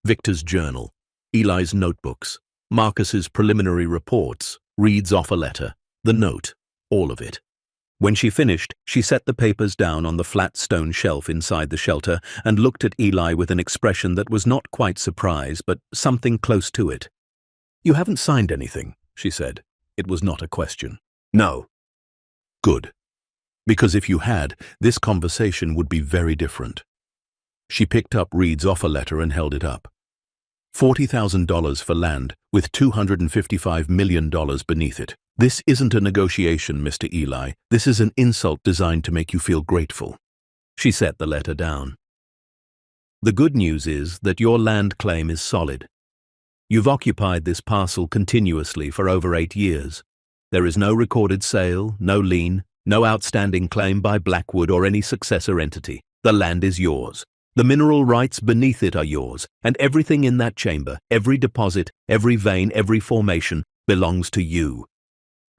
Victor's journal, Eli's notebooks, Marcus's preliminary reports, Reed's offer letter, the note, all of it. When she finished, she set the papers down on the flat stone shelf inside the shelter and looked at Eli with an expression that was not quite surprise, but something close to it. "You haven't signed anything," she said. It was not a question. "No." "Good. Because if you had, this conversation would be very different." She picked up Reed's offer letter and held it up. $40,000 for land with $255 million beneath it. "This isn't a negotiation, Mr. Eli. This is an insult designed to make you feel grateful." She set the letter down. "The good news is that your land claim is solid. You've occupied this parcel continuously for over 8 years. There is no recorded sale, no lien, no outstanding claim by Blackwood or any successor entity. The land is yours. The mineral rights beneath it are yours, and everything in that chamber, every deposit, every vein, every formation, belongs to you."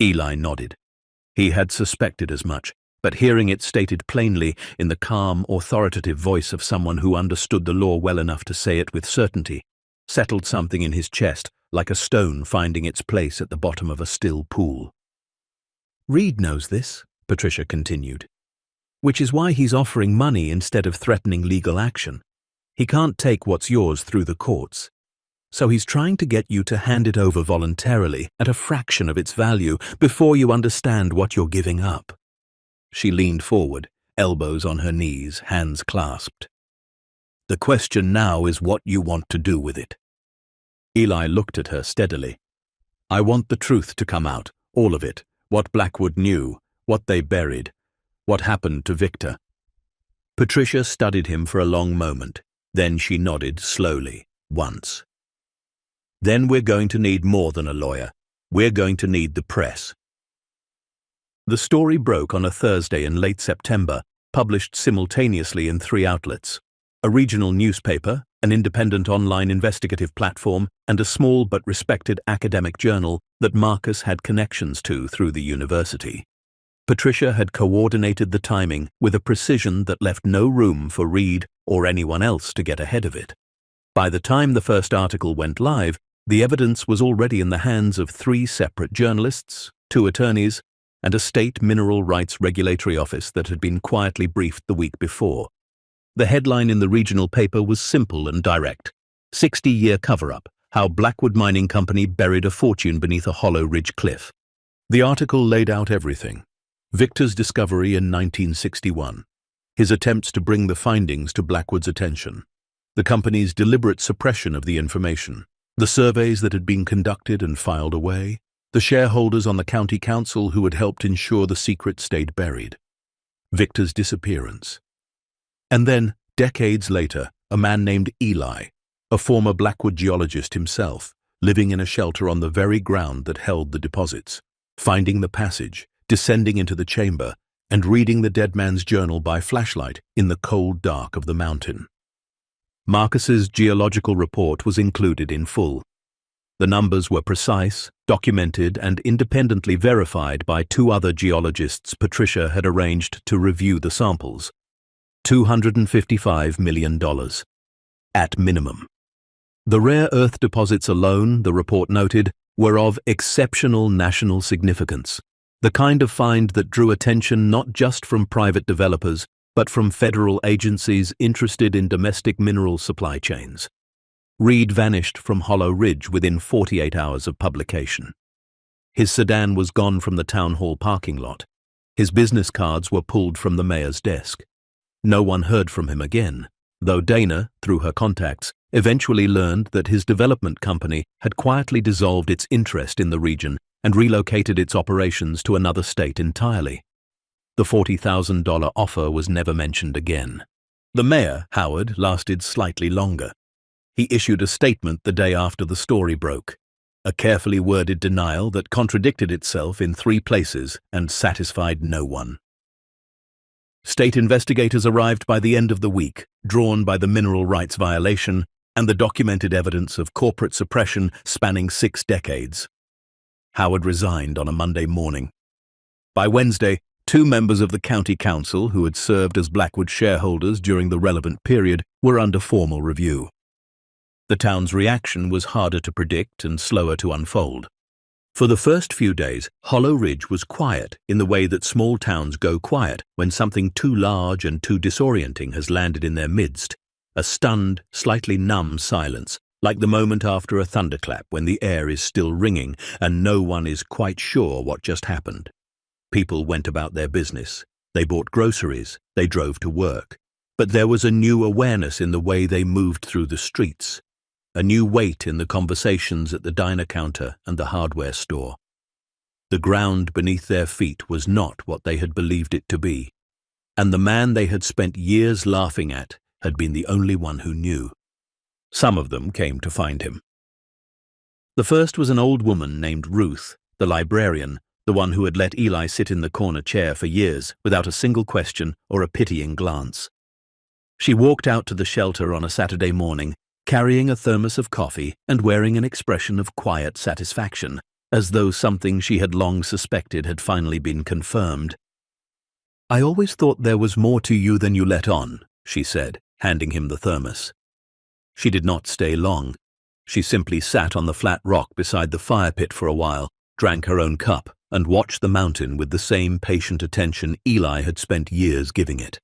Eli nodded. He had suspected as much, but hearing it stated plainly in the calm, authoritative voice of someone who understood the law well enough to say it with certainty, settled something in his chest, like a stone finding its place at the bottom of a still pool. "Reed knows this," Patricia continued, "which is why he's offering money instead of threatening legal action. He can't take what's yours through the courts. So he's trying to get you to hand it over voluntarily at a fraction of its value before you understand what you're giving up." She leaned forward, elbows on her knees, hands clasped. "The question now is what you want to do with it." Eli looked at her steadily. "I want the truth to come out, all of it, what Blackwood knew, what they buried, what happened to Victor." Patricia studied him for a long moment. Then she nodded slowly, once. "Then we're going to need more than a lawyer. We're going to need the press." The story broke on a Thursday in late September, published simultaneously in 3 outlets: a regional newspaper, an independent online investigative platform, and a small but respected academic journal that Marcus had connections to through the university. Patricia had coordinated the timing with a precision that left no room for Reed or anyone else to get ahead of it. By the time the first article went live, the evidence was already in the hands of 3 separate journalists, 2 attorneys, and a state mineral rights regulatory office that had been quietly briefed the week before. The headline in the regional paper was simple and direct: 60-year cover-up, how Blackwood Mining Company buried a fortune beneath a Hollow Ridge cliff. The article laid out everything: Victor's discovery in 1961, his attempts to bring the findings to Blackwood's attention, the company's deliberate suppression of the information, the surveys that had been conducted and filed away, the shareholders on the county council who had helped ensure the secret stayed buried. Victor's disappearance. And then, decades later, a man named Eli, a former Blackwood geologist himself, living in a shelter on the very ground that held the deposits, finding the passage, descending into the chamber, and reading the dead man's journal by flashlight in the cold dark of the mountain. Marcus's geological report was included in full. The numbers were precise, documented, and independently verified by two other geologists Patricia had arranged to review the samples. $255 million. At minimum. The rare earth deposits alone, the report noted, were of exceptional national significance, the kind of find that drew attention not just from private developers, but from federal agencies interested in domestic mineral supply chains. Reed vanished from Hollow Ridge within 48 hours of publication. His sedan was gone from the town hall parking lot. His business cards were pulled from the mayor's desk. No one heard from him again, though Dana, through her contacts, eventually learned that his development company had quietly dissolved its interest in the region and relocated its operations to another state entirely. The $40,000 offer was never mentioned again. The mayor, Howard, lasted slightly longer. He issued a statement the day after the story broke, a carefully worded denial that contradicted itself in 3 places and satisfied no one. State investigators arrived by the end of the week, drawn by the mineral rights violation and the documented evidence of corporate suppression spanning 6 decades. Howard resigned on a Monday morning. By Wednesday, 2 members of the county council who had served as Blackwood shareholders during the relevant period were under formal review. The town's reaction was harder to predict and slower to unfold. For the first few days, Hollow Ridge was quiet in the way that small towns go quiet when something too large and too disorienting has landed in their midst. A stunned, slightly numb silence, like the moment after a thunderclap when the air is still ringing and no one is quite sure what just happened. People went about their business. They bought groceries. They drove to work. But there was a new awareness in the way they moved through the streets. A new weight in the conversations at the diner counter and the hardware store. The ground beneath their feet was not what they had believed it to be, and the man they had spent years laughing at had been the only one who knew. Some of them came to find him. The first was an old woman named Ruth, the librarian, the one who had let Eli sit in the corner chair for years without a single question or a pitying glance. She walked out to the shelter on a Saturday morning, carrying a thermos of coffee and wearing an expression of quiet satisfaction, as though something she had long suspected had finally been confirmed. "I always thought there was more to you than you let on," she said, handing him the thermos. She did not stay long. She simply sat on the flat rock beside the fire pit for a while, drank her own cup, and watched the mountain with the same patient attention Eli had spent years giving it.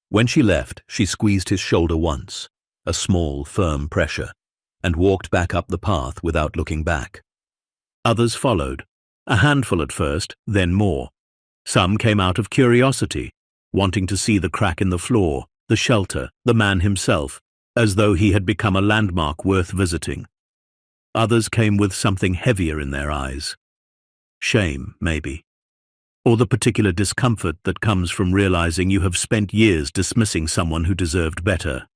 When she left, she squeezed his shoulder once, a small, firm pressure, and walked back up the path without looking back. Others followed, a handful at first, then more. Some came out of curiosity, wanting to see the crack in the floor, the shelter, the man himself, as though he had become a landmark worth visiting. Others came with something heavier in their eyes. Shame, maybe. Or the particular discomfort that comes from realizing you have spent years dismissing someone who deserved better.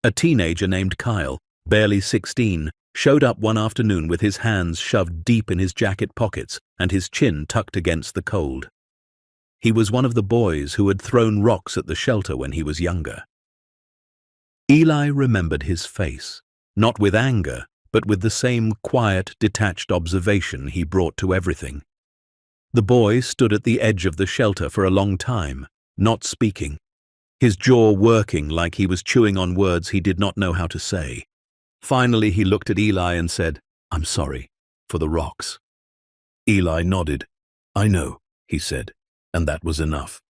A teenager named Kyle, barely 16, showed up one afternoon with his hands shoved deep in his jacket pockets and his chin tucked against the cold. He was one of the boys who had thrown rocks at the shelter when he was younger. Eli remembered his face, not with anger, but with the same quiet, detached observation he brought to everything. The boy stood at the edge of the shelter for a long time, not speaking, his jaw working like he was chewing on words he did not know how to say. Finally, he looked at Eli and said, "I'm sorry, for the rocks." Eli nodded. "I know," he said, and that was enough.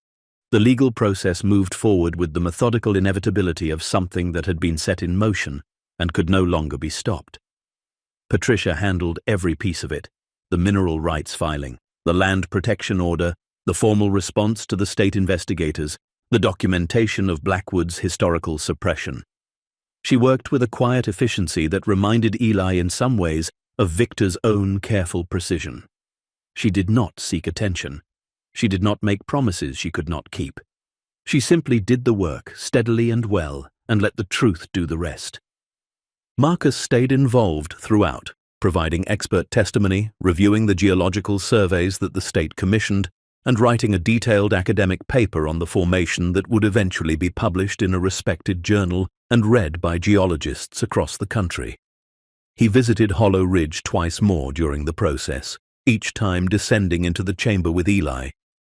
The legal process moved forward with the methodical inevitability of something that had been set in motion and could no longer be stopped. Patricia handled every piece of it, the mineral rights filing, the land protection order, the formal response to the state investigators, the documentation of Blackwood's historical suppression. She worked with a quiet efficiency that reminded Eli in some ways of Victor's own careful precision. She did not seek attention. She did not make promises she could not keep. She simply did the work steadily and well, and let the truth do the rest. Marcus stayed involved throughout, providing expert testimony, reviewing the geological surveys that the state commissioned, and writing a detailed academic paper on the formation that would eventually be published in a respected journal and read by geologists across the country. He visited Hollow Ridge twice more during the process, each time descending into the chamber with Eli,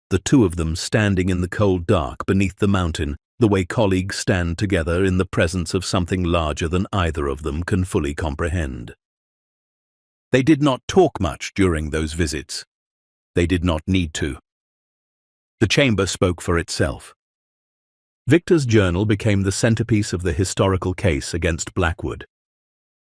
the two of them standing in the cold dark beneath the mountain, the way colleagues stand together in the presence of something larger than either of them can fully comprehend. They did not talk much during those visits. They did not need to. The chamber spoke for itself. Victor's journal became the centerpiece of the historical case against Blackwood.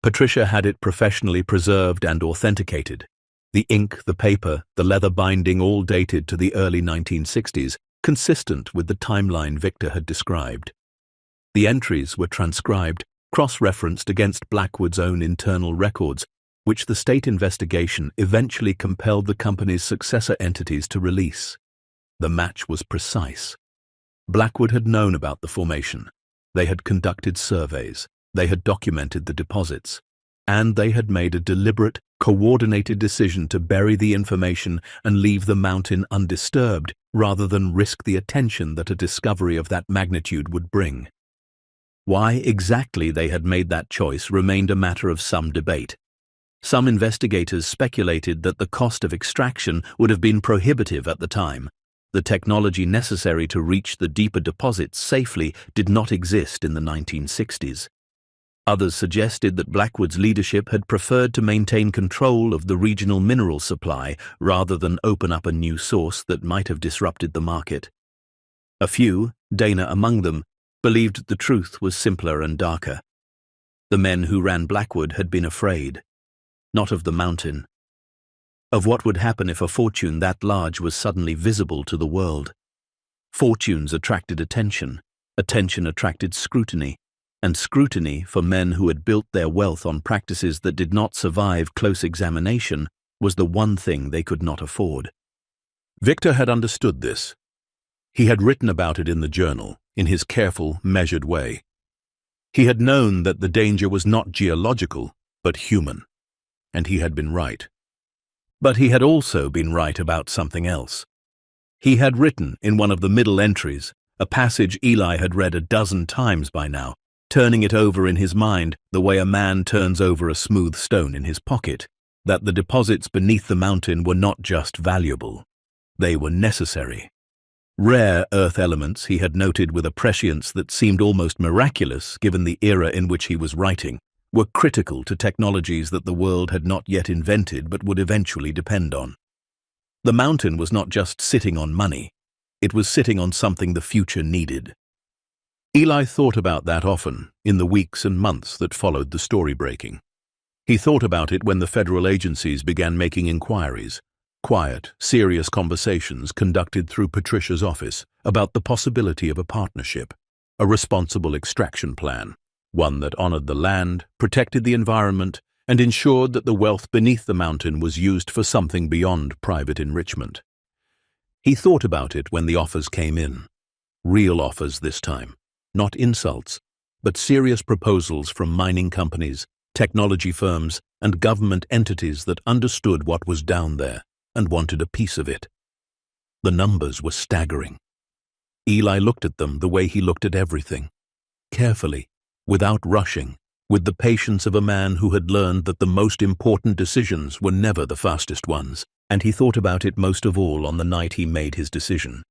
Patricia had it professionally preserved and authenticated. The ink, the paper, the leather binding all dated to the early 1960s, consistent with the timeline Victor had described. The entries were transcribed, cross-referenced against Blackwood's own internal records, which the state investigation eventually compelled the company's successor entities to release. The match was precise. Blackwood had known about the formation. They had conducted surveys. They had documented the deposits. And they had made a deliberate, coordinated decision to bury the information and leave the mountain undisturbed, rather than risk the attention that a discovery of that magnitude would bring. Why exactly they had made that choice remained a matter of some debate. Some investigators speculated that the cost of extraction would have been prohibitive at the time. The technology necessary to reach the deeper deposits safely did not exist in the 1960s. Others suggested that Blackwood's leadership had preferred to maintain control of the regional mineral supply rather than open up a new source that might have disrupted the market. A few, Dana among them, believed the truth was simpler and darker. The men who ran Blackwood had been afraid, not of the mountain, of what would happen if a fortune that large was suddenly visible to the world. Fortunes attracted attention, attention attracted scrutiny, and scrutiny for men who had built their wealth on practices that did not survive close examination was the one thing they could not afford. Victor had understood this. He had written about it in the journal, in his careful, measured way. He had known that the danger was not geological, but human, and he had been right. But he had also been right about something else. He had written in one of the middle entries, a passage Eli had read a dozen times by now, turning it over in his mind the way a man turns over a smooth stone in his pocket, that the deposits beneath the mountain were not just valuable. They were necessary. Rare earth elements, he had noted with a prescience that seemed almost miraculous given the era in which he was writing, were critical to technologies that the world had not yet invented but would eventually depend on. The mountain was not just sitting on money. It was sitting on something the future needed. Eli thought about that often in the weeks and months that followed the story breaking. He thought about it when the federal agencies began making inquiries, quiet, serious conversations conducted through Patricia's office about the possibility of a partnership, a responsible extraction plan, one that honored the land, protected the environment, and ensured that the wealth beneath the mountain was used for something beyond private enrichment. He thought about it when the offers came in. Real offers this time. Not insults, but serious proposals from mining companies, technology firms, and government entities that understood what was down there and wanted a piece of it. The numbers were staggering. Eli looked at them the way he looked at everything, carefully, without rushing, with the patience of a man who had learned that the most important decisions were never the fastest ones, and he thought about it most of all on the night he made his decision.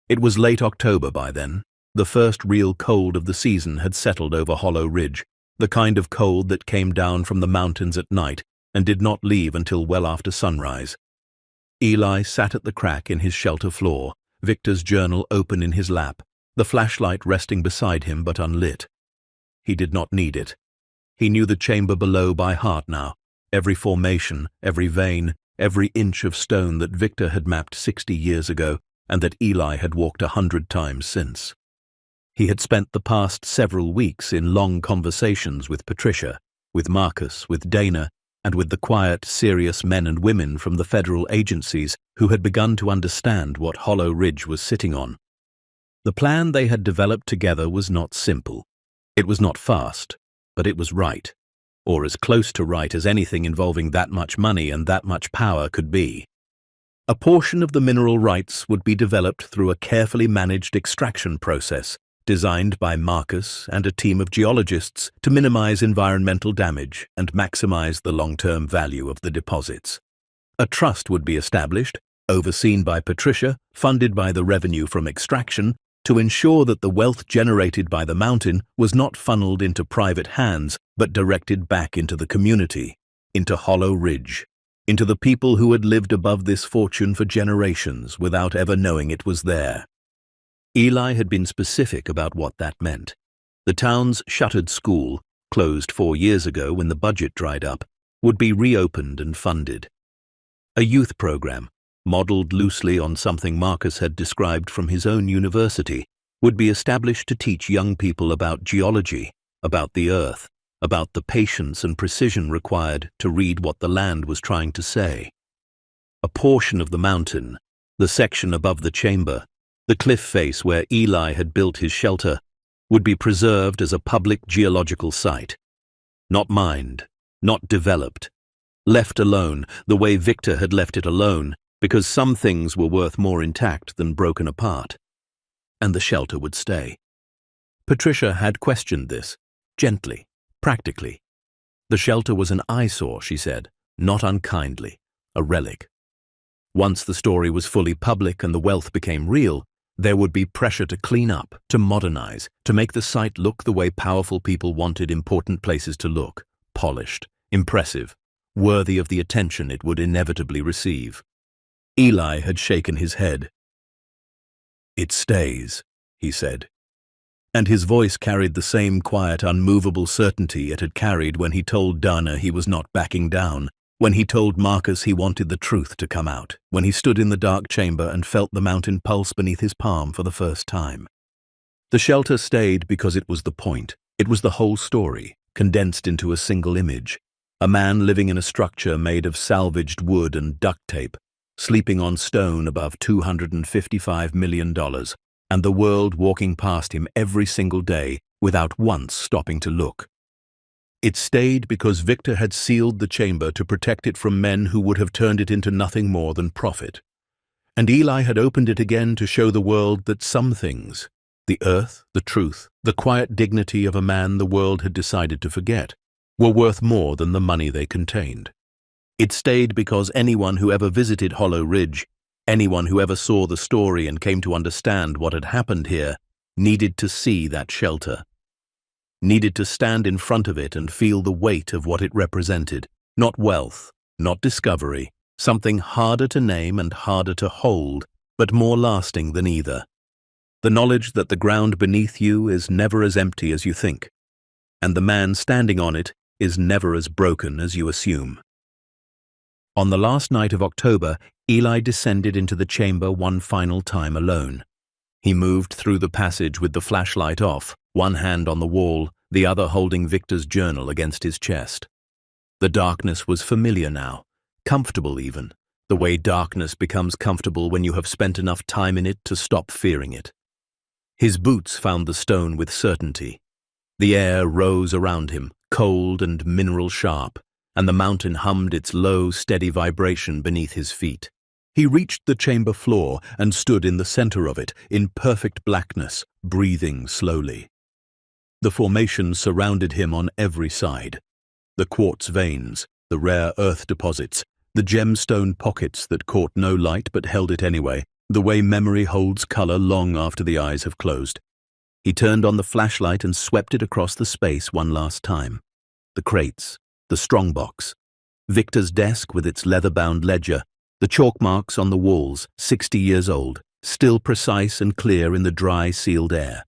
It was late October by then. The first real cold of the season had settled over Hollow Ridge, the kind of cold that came down from the mountains at night and did not leave until well after sunrise. Eli sat at the crack in his shelter floor, Victor's journal open in his lap, the flashlight resting beside him but unlit. He did not need it. He knew the chamber below by heart now, every formation, every vein, every inch of stone that Victor had mapped 60 years ago and that Eli had walked 100 times since. He had spent the past several weeks in long conversations with Patricia, with Marcus, with Dana, and with the quiet, serious men and women from the federal agencies who had begun to understand what Hollow Ridge was sitting on. The plan they had developed together was not simple. It was not fast, but it was right, or as close to right as anything involving that much money and that much power could be. A portion of the mineral rights would be developed through a carefully managed extraction process designed by Marcus and a team of geologists to minimize environmental damage and maximize the long-term value of the deposits. A trust would be established, overseen by Patricia, funded by the revenue from extraction, to ensure that the wealth generated by the mountain was not funneled into private hands but directed back into the community, into Hollow Ridge, into the people who had lived above this fortune for generations without ever knowing it was there. Eli had been specific about what that meant. The town's shuttered school, closed 4 years ago when the budget dried up, would be reopened and funded. A youth program, modeled loosely on something Marcus had described from his own university, would be established to teach young people about geology, about the earth, about the patience and precision required to read what the land was trying to say. A portion of the mountain, the section above the chamber, the cliff face where Eli had built his shelter, would be preserved as a public geological site. Not mined, not developed, left alone the way Victor had left it alone, because some things were worth more intact than broken apart. And the shelter would stay. Patricia had questioned this, gently, practically. The shelter was an eyesore, she said, not unkindly, a relic. Once the story was fully public and the wealth became real, there would be pressure to clean up, to modernize, to make the site look the way powerful people wanted important places to look, polished, impressive, worthy of the attention it would inevitably receive. Eli had shaken his head. "It stays," he said. And his voice carried the same quiet, unmovable certainty it had carried when he told Dana he was not backing down, when he told Marcus he wanted the truth to come out, when he stood in the dark chamber and felt the mountain pulse beneath his palm for the first time. The shelter stayed because it was the point. It was the whole story, condensed into a single image. A man living in a structure made of salvaged wood and duct tape, sleeping on stone above $255 million, and the world walking past him every single day without once stopping to look. It stayed because Victor had sealed the chamber to protect it from men who would have turned it into nothing more than profit. And Eli had opened it again to show the world that some things, the earth, the truth, the quiet dignity of a man the world had decided to forget, were worth more than the money they contained. It stayed because anyone who ever visited Hollow Ridge, anyone who ever saw the story and came to understand what had happened here, needed to see that shelter. Needed to stand in front of it and feel the weight of what it represented. Not wealth, not discovery, something harder to name and harder to hold, but more lasting than either. The knowledge that the ground beneath you is never as empty as you think, and the man standing on it is never as broken as you assume. On the last night of October, Eli descended into the chamber one final time alone. He moved through the passage with the flashlight off, one hand on the wall, the other holding Victor's journal against his chest. The darkness was familiar now, comfortable even, the way darkness becomes comfortable when you have spent enough time in it to stop fearing it. His boots found the stone with certainty. The air rose around him, cold and mineral sharp, and the mountain hummed its low, steady vibration beneath his feet. He reached the chamber floor and stood in the center of it, in perfect blackness, breathing slowly. The formation surrounded him on every side. The quartz veins, the rare earth deposits, the gemstone pockets that caught no light but held it anyway, the way memory holds color long after the eyes have closed. He turned on the flashlight and swept it across the space one last time. The crates, the strongbox, Victor's desk with its leather-bound ledger, the chalk marks on the walls, 60 years old, still precise and clear in the dry, sealed air.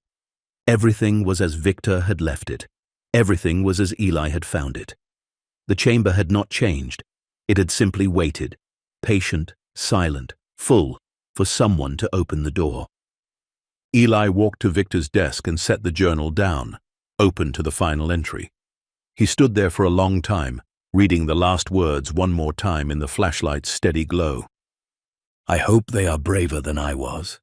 Everything was as Victor had left it. Everything was as Eli had found it. The chamber had not changed. It had simply waited, patient, silent, full, for someone to open the door. Eli walked to Victor's desk and set the journal down, open to the final entry. He stood there for a long time, reading the last words one more time in the flashlight's steady glow. "I hope they are braver than I was."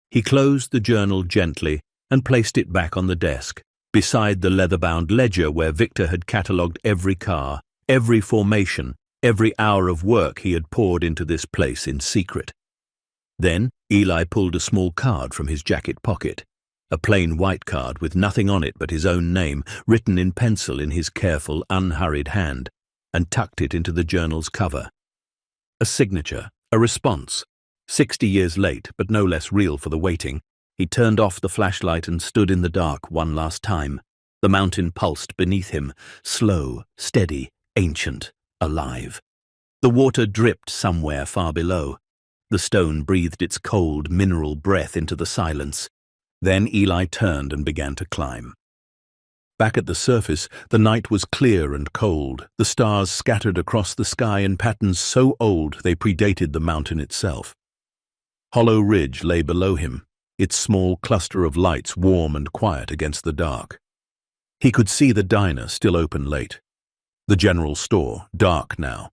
He closed the journal gently and placed it back on the desk, beside the leather-bound ledger where Victor had catalogued every car, every formation, every hour of work he had poured into this place in secret. Then Eli pulled a small card from his jacket pocket, a plain white card with nothing on it but his own name, written in pencil in his careful, unhurried hand, and tucked it into the journal's cover. A signature, a response. 60 years late, but no less real for the waiting. He turned off the flashlight and stood in the dark one last time. The mountain pulsed beneath him, slow, steady, ancient, alive. The water dripped somewhere far below. The stone breathed its cold, mineral breath into the silence. Then Eli turned and began to climb. Back at the surface, the night was clear and cold, the stars scattered across the sky in patterns so old they predated the mountain itself. Hollow Ridge lay below him, its small cluster of lights warm and quiet against the dark. He could see the diner still open late. The general store, dark now.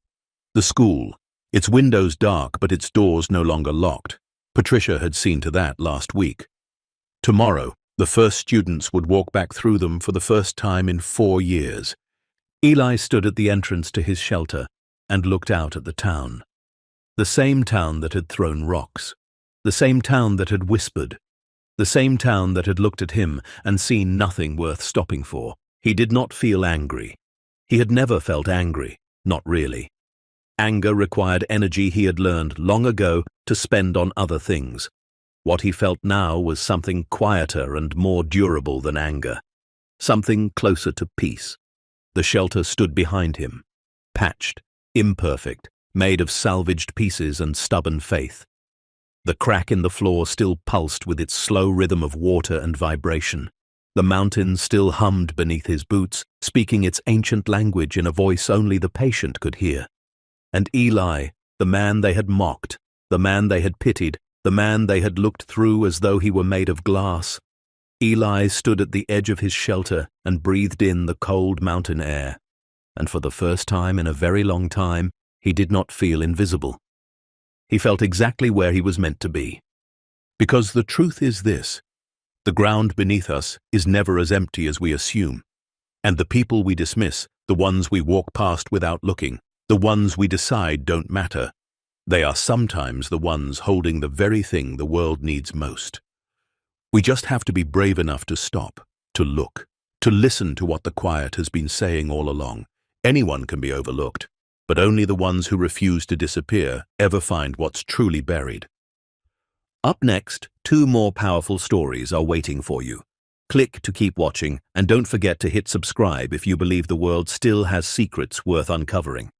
The school, its windows dark but its doors no longer locked. Patricia had seen to that last week. Tomorrow, the first students would walk back through them for the first time in 4 years. Eli stood at the entrance to his shelter and looked out at the town. The same town that had thrown rocks. The same town that had whispered. The same town that had looked at him and seen nothing worth stopping for. He did not feel angry. He had never felt angry, not really. Anger required energy he had learned long ago to spend on other things. What he felt now was something quieter and more durable than anger, something closer to peace. The shelter stood behind him, patched, imperfect, made of salvaged pieces and stubborn faith. The crack in the floor still pulsed with its slow rhythm of water and vibration. The mountain still hummed beneath his boots, speaking its ancient language in a voice only the patient could hear. And Eli, the man they had mocked, the man they had pitied, the man they had looked through as though he were made of glass. Eli stood at the edge of his shelter and breathed in the cold mountain air. And for the first time in a very long time, he did not feel invisible. He felt exactly where he was meant to be. Because the truth is this: the ground beneath us is never as empty as we assume. And the people we dismiss, the ones we walk past without looking, the ones we decide don't matter, they are sometimes the ones holding the very thing the world needs most. We just have to be brave enough to stop, to look, to listen to what the quiet has been saying all along. Anyone can be overlooked, but only the ones who refuse to disappear ever find what's truly buried. Up next, 2 more powerful stories are waiting for you. Click to keep watching, and don't forget to hit subscribe if you believe the world still has secrets worth uncovering.